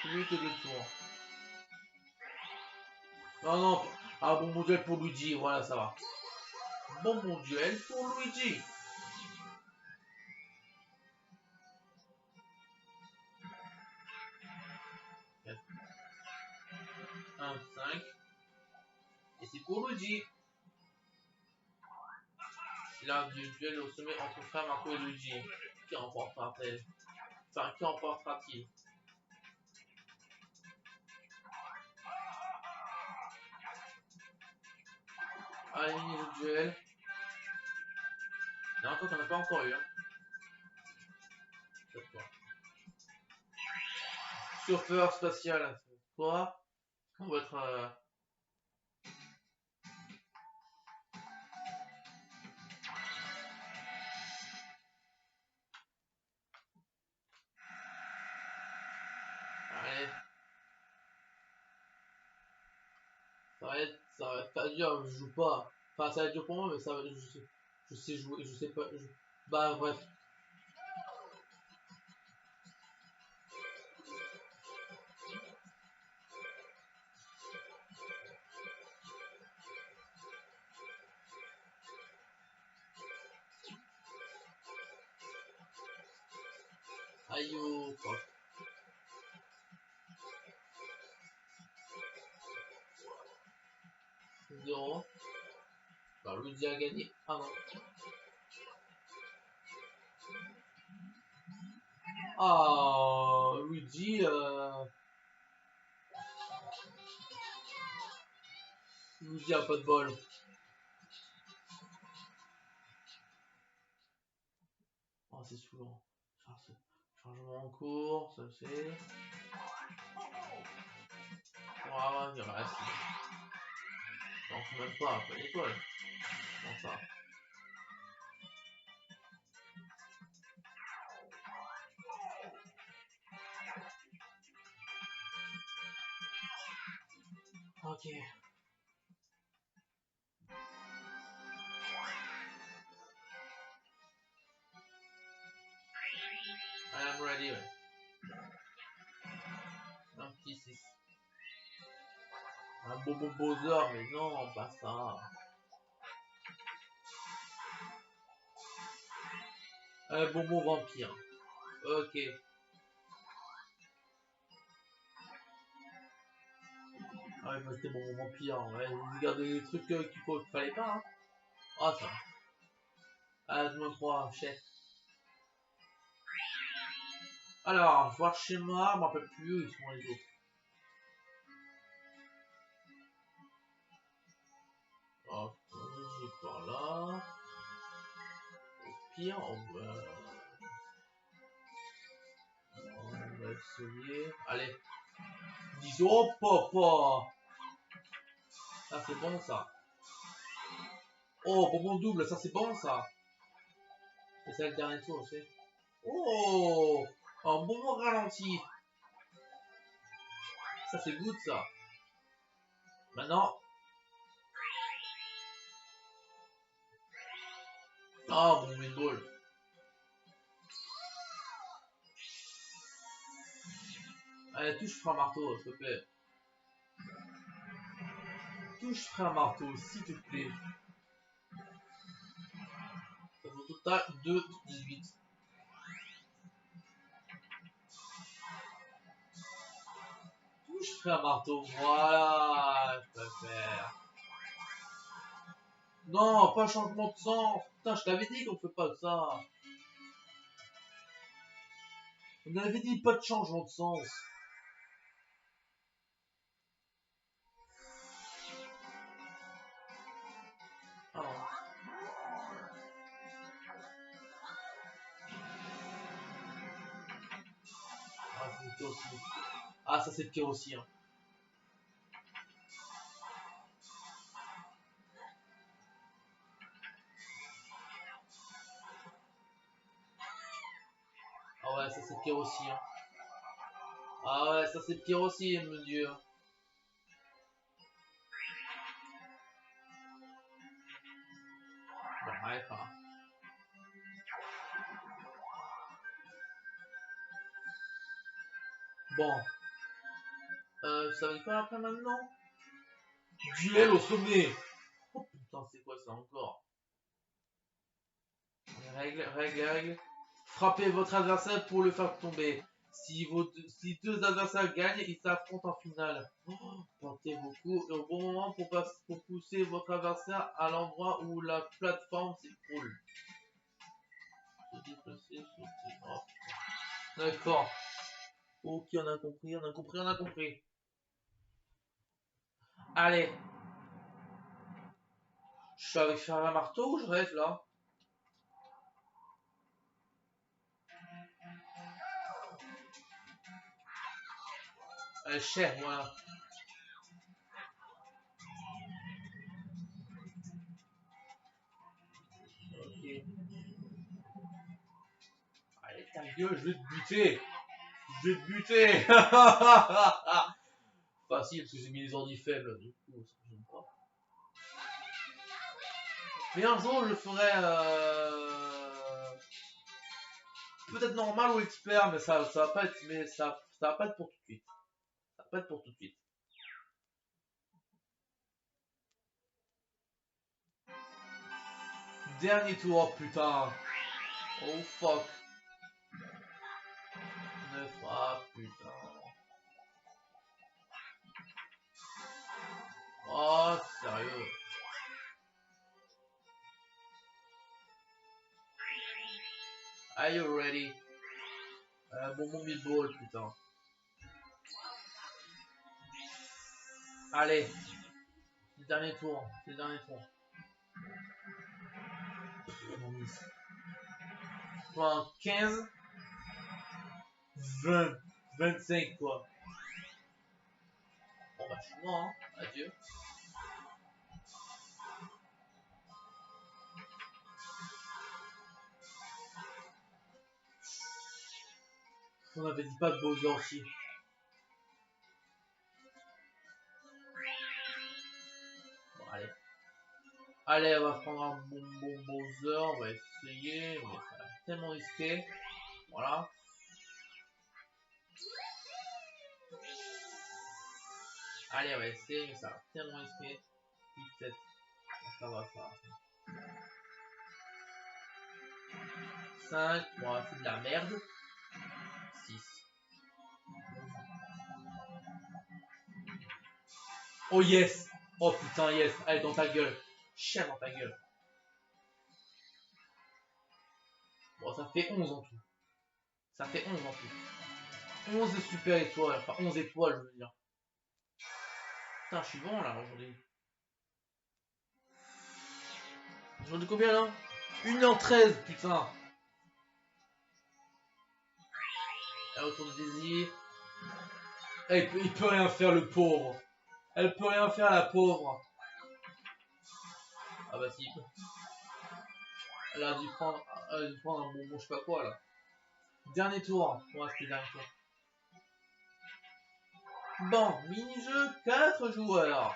Plus que 2 tours. Non, Ah, bon duel pour Luigi, voilà, ça va. Bon duel pour Luigi. Un 5. Et c'est pour Luigi. L'un du duel au sommet entre frères Marco et Luigi. Qui remportera-t-elle? Enfin, qui remportera-t-il? Allez, le duel. Non, toi, t'en as pas encore eu, hein. Surfeur spatial. Quoi? On va être... Allez. Ça va être pas dur, je joue pas. Enfin, ça va être dur pour moi, mais ça va, je sais jouer, je sais pas. Bah, bref. Aïe, oh, fuck. 0. Bah, Luigi a gagné. Ah non. Ah, Luigi, Luigi a pas de bol. Oh, c'est saoulant. Changement en cours, ça c'est. Voilà, il reste. Non, faut même pas l'étoile. Comment ça? Ok. I am ready, ouais. Un petit 6. Un Bobo Bowser, mais non, pas ça. Un Bobo Vampire. Ok. Ah ouais, bah c'était Bobo Vampire. Ouais, vous regardez les trucs qu'il fallait pas, hein. Ah, ça. Ah, je me crois, chef. Alors, voir schéma, je m'en rappelle plus où ils sont les autres. Hop, j'ai par là. Au pire, on va essayer. Allez. 10 euros, papa. Ça, c'est bon, ça. Oh, bonbon double, ça, c'est bon, ça. Et c'est le dernier tour aussi. Oh, un bonbon ralenti. Ça, c'est good, ça. Maintenant. Ah, mon main. Allez, touche frère marteau, s'il te plaît. Touche frère marteau, s'il te plaît. Ça fait au total 2,18. Touche frère marteau, voilà, je préfère. Non, pas changement de sens. Putain, je t'avais dit qu'on fait pas ça. On avait dit pas de changement de sens. Ah non. Ah, c'est pire aussi. Ah, ça c'est pire aussi. Hein. Ah ouais, ça c'est pire aussi. Hein. Ah ouais, ça c'est pire aussi, mon dieu. Bon, bref. Hein. Bon. Ça va être quoi après maintenant? Duel au sommet. Oh putain, c'est quoi ça encore? Règle. Frappez votre adversaire pour le faire tomber. Si deux adversaires gagnent, ils s'affrontent en finale. Oh, portez vos coups au bon moment pour pousser votre adversaire à l'endroit où la plateforme s'écroule. Oh. D'accord. Ok, on a compris. Allez. Je suis avec Charles Marteau ou je rêve là? Cher, voilà. Ok. Allez, ta gueule, je vais te buter. Facile, parce que j'ai mis les ordi faibles, du coup, ça j'aime pas. Mais un jour, je ferai peut-être normal ou expert, mais ça va pas être, ça va pas être pour tout de suite. Ça va pas être pour tout de suite. Dernier tour, putain. Oh fuck. 9, ah putain. Oh, sérieux. Are you ready? Bonbon Billboard, putain. Allez. C'est le dernier tour. Enfin, 15, 20, 25 quoi. Bon bah je suis mort, hein. Adieu. On avait dit pas de Bowser aussi. Bon, allez. Allez, on va prendre un bonbon Bowser, on va essayer, mais ça va être tellement risqué. Voilà. Allez, on va essayer, mais ça va être tellement risqué. 8, 7. Ça va. 5, bon, c'est de la merde. 6. Oh yes! Oh putain, yes! Allez, dans ta gueule! Chien dans ta gueule! Bon, ça fait 11 en tout. 11 super étoiles. Enfin, 11 étoiles, je veux dire. Putain, je suis bon là aujourd'hui. Aujourd'hui combien là? 1h13, putain! Elle retourne de Daisy. Il peut rien faire, le pauvre. Elle peut rien faire, la pauvre. Ah bah si. Elle a dû prendre un bonbon, je sais pas quoi là. Dernier tour. Ouais, c'était le dernier tour. Bon, mini-jeu 4 joueurs.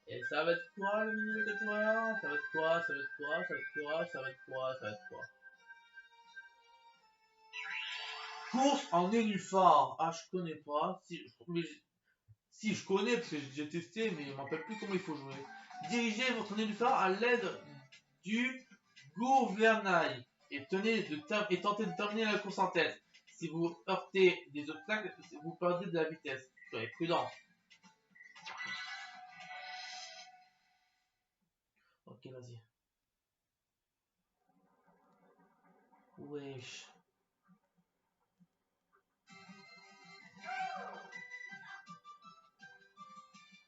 Et ça va être quoi le mini-jeu 4 joueurs? Ça va être quoi? Course en nénuphar. Ah, je connais pas. Si, je connais parce que j'ai testé, mais je me rappelle plus comment il faut jouer. Dirigez votre nénuphar à l'aide du gouvernail et tentez de terminer la course en tête. Si vous heurtez des obstacles, vous perdez de la vitesse. Soyez prudent. Ok, vas-y. Wesh.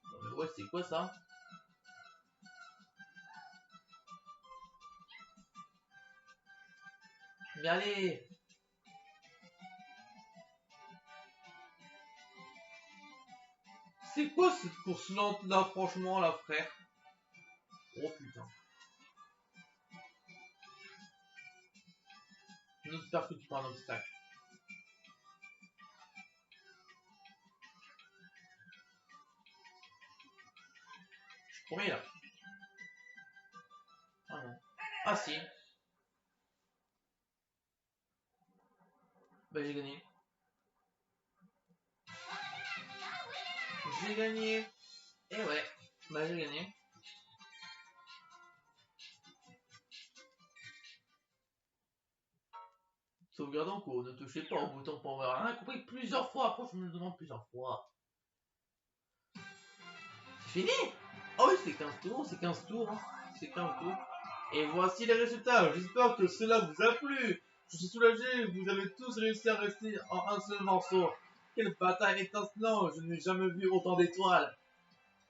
Non mais ouais, c'est quoi ça? Mais allez! C'est quoi cette course lente là, franchement, là, frère? Oh putain. Une autre personne qui prend un obstacle. Je suis premier là. Ah non. Ah si. Bah j'ai gagné. Et ouais, bah j'ai gagné. Sauvegarde en cours, ne touchez pas au bouton pour voir. Rien compris plusieurs fois, après je me demande plusieurs fois. C'est fini? Ah oui, c'est 15 tours, c'est 15 tours, hein. C'est 15 tours. Et voici les résultats, j'espère que cela vous a plu. Je suis soulagé, vous avez tous réussi à rester en un seul morceau. Quelle bataille étincelante, je n'ai jamais vu autant d'étoiles.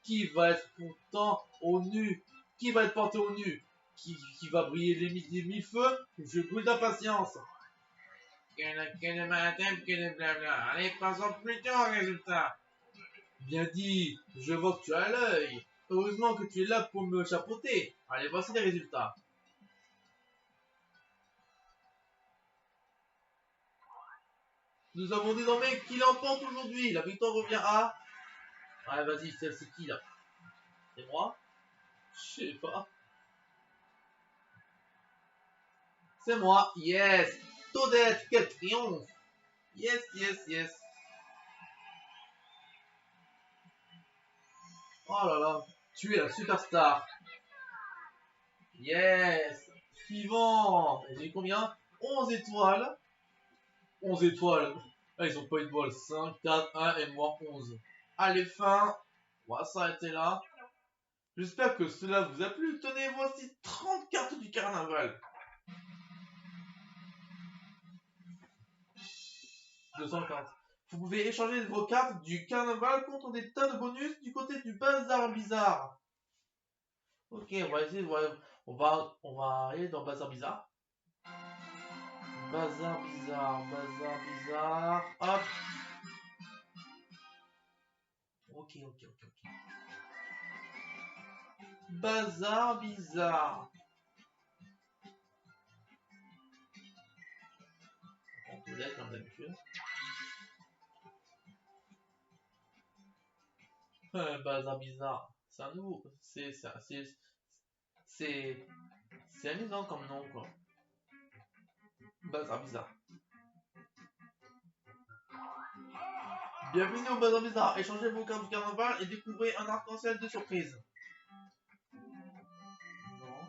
Qui va être portant au nu? Qui va être porté au nu? Qui va briller des mille feux? Je brûle d'impatience. Que matin, que blabla. Allez, passons plutôt au résultat. Bien dit, je vois que tu as l'œil. Heureusement que tu es là pour me chapeauter. Allez, voici les résultats. Nous avons désormais qui l'emporte aujourd'hui. La victoire revient à... Allez, vas-y, c'est qui là? C'est moi? Je sais pas. C'est moi, yes. Toadette, quel triomphe. Yes, yes, yes. Oh là là, tu es la superstar. Yes. Suivant. J'ai combien? 11 étoiles. 11 étoiles. Ah, ils ont pas eu de bol. 5, 4, 1 et moi 11. Allez, fin. On va s'arrêter là. J'espère que cela vous a plu. Tenez, voici 30 cartes du carnaval. 240. Vous pouvez échanger vos cartes du carnaval contre des tas de bonus du côté du bazar bizarre. Ok, on va essayer, on va aller dans bazar bizarre. Bazar bizarre, bazar bizarre. Hop. Ok, ok, ok, ok. Bazar bizarre. On peut l'être comme d'habitude. Bazar bizarre. C'est un nouveau. C'est amusant comme nom, quoi. Bazar bizarre. Bienvenue au Bazar bizarre. Échangez vos cartes du carnaval et découvrez un arc-en-ciel de surprise. Non.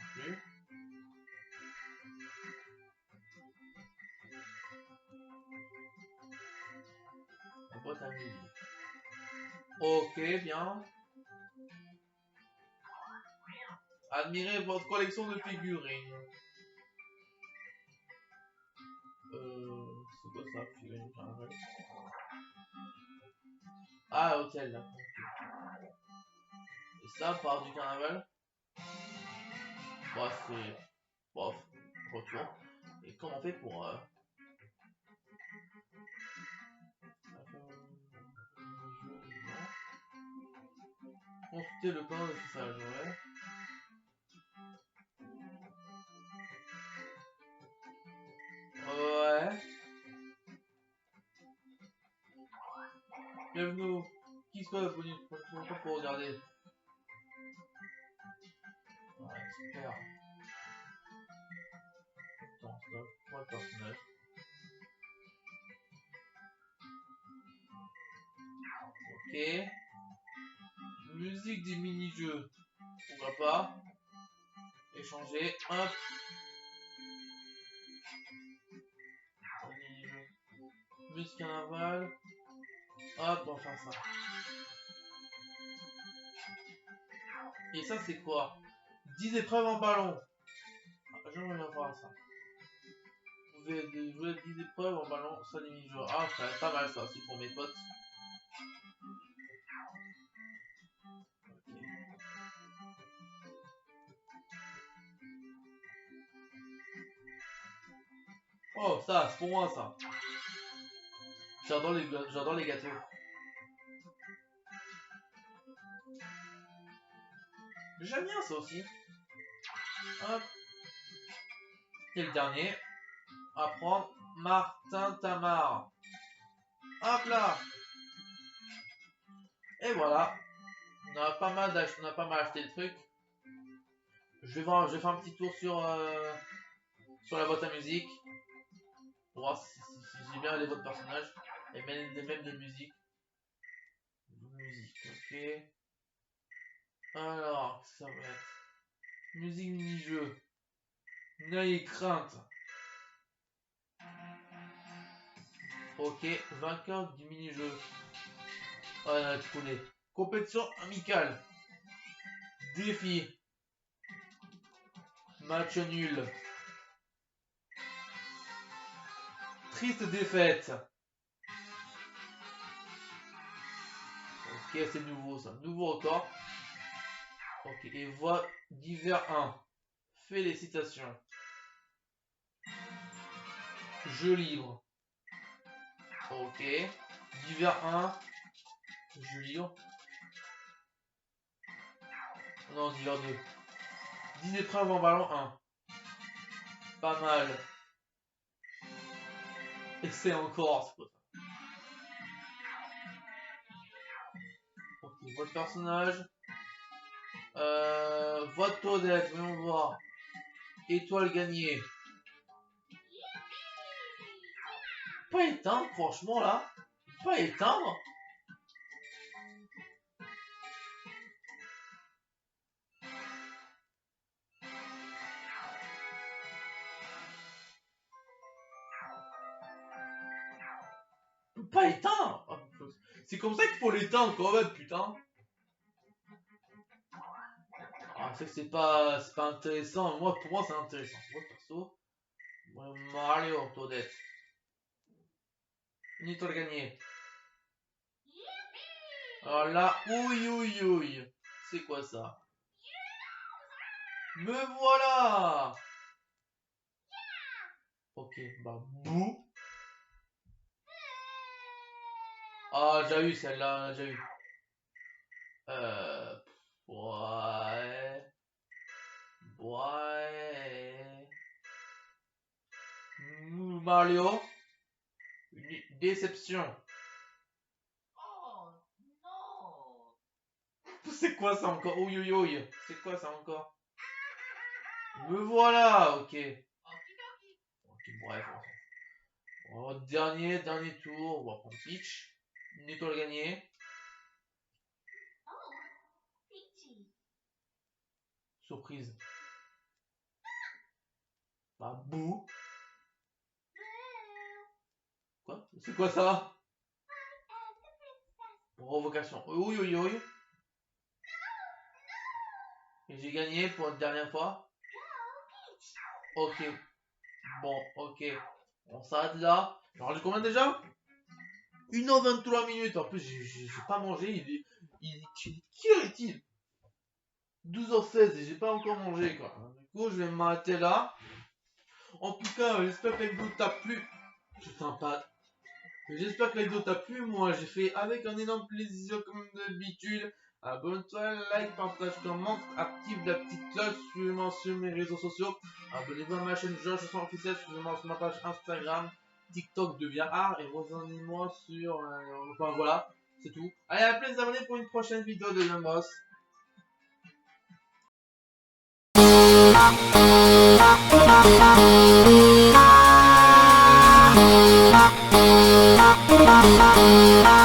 Ok. La boîte à musique. Ok, bien. Admirez votre collection de figurines. C'est quoi ça, figurines du carnaval? Ah, hôtel, d'accord. Et ça, part du carnaval? Bah, c'est... Bof, retour. Et comment on fait pour... Consulter le plan de fissage, ouais. Ouais. Bienvenue. Qui soit abonné pour regarder? Ouais, super. Attends, stop. Moi, le personnage. Ok. Musique des mini-jeux. Pourquoi pas? Échanger. Hop. Musique carnaval. Hop, on va faire ça. Et ça, c'est quoi? 10 épreuves en ballon. Ah, j'aimerais bien voir ça. Vous pouvez jouer 10 épreuves en ballon, ça des mini-jeux. Ah, ça va être pas mal ça aussi pour mes potes. Okay. Oh, ça, c'est pour moi ça. J'adore les gâteaux. J'aime bien ça aussi. Hop. Et le dernier. Apprendre Martin Tamar. Hop là. Et voilà. On a pas mal acheté le truc. Je vais faire un petit tour sur la boîte à musique. Pour voir si j'ai bien les votre personnages. Et même des musiques. Musique. Ok. Alors, ça va être musique mini-jeu. N'ayez crainte. Ok, vainqueur du mini-jeu. Ah, tu connais. Compétition amicale. Défi. Match nul. Triste défaite. Ok, c'est nouveau ça. Nouveau record. Ok, et voix d'hiver 1. Félicitations. Jeu libre. Ok. D'hiver 1. Jeu libre. Non, d'hiver 2. 10 épreuves en ballon 1. Pas mal. Et c'est encore, c'est pas ça. Ok, votre personnage. Votre Toadette, voyons voir. Étoile gagnée. Pas éteindre, franchement là. Pas éteindre. Pas éteindre. C'est comme ça qu'il faut l'éteindre quand même, putain. Ah, c'est pas intéressant. Moi, pour moi, c'est intéressant. Moi, perso. Mario, Toadette. Une étoile gagnée. Alors là, ouille. C'est quoi ça? Me voilà! Ok, bah, bouh. Ah, j'ai eu celle-là, j'ai eu. Ouais. Ouais. Mario. Une déception. Oh non! C'est quoi ça encore? Ouille. C'est quoi ça encore? Me voilà, ok. Okidoki. Ok, bref. Oh, dernier tour. On va prendre Peach. Une étoile gagnée. Oh, Peachy. Surprise. Bah, bouh. Quoi? C'est quoi ça? Provocation. Ouille. Et j'ai gagné pour une dernière fois. Ok. Bon, ok. On s'arrête là. Alors, j'ai combien déjà? 1h23 minutes. En plus, j'ai pas mangé. Qui est-il? 12h16 et j'ai pas encore mangé, quoi. Du coup, je vais m'arrêter là. En tout cas, j'espère que la vidéo t'a plu. Je fais un pas. J'espère que la vidéo t'a plu. Moi, j'ai fait avec un énorme plaisir, comme d'habitude. Abonne-toi, like, partage, commente, active la petite cloche, suivez-moi sur mes réseaux sociaux. Abonnez-vous à ma chaîne Georges officiel, suivez-moi sur ma page Instagram. TikTok devient art et rejoignez-moi sur. Enfin voilà, c'est tout. Allez, à plus d'abonnés pour une prochaine vidéo de Young Boss. La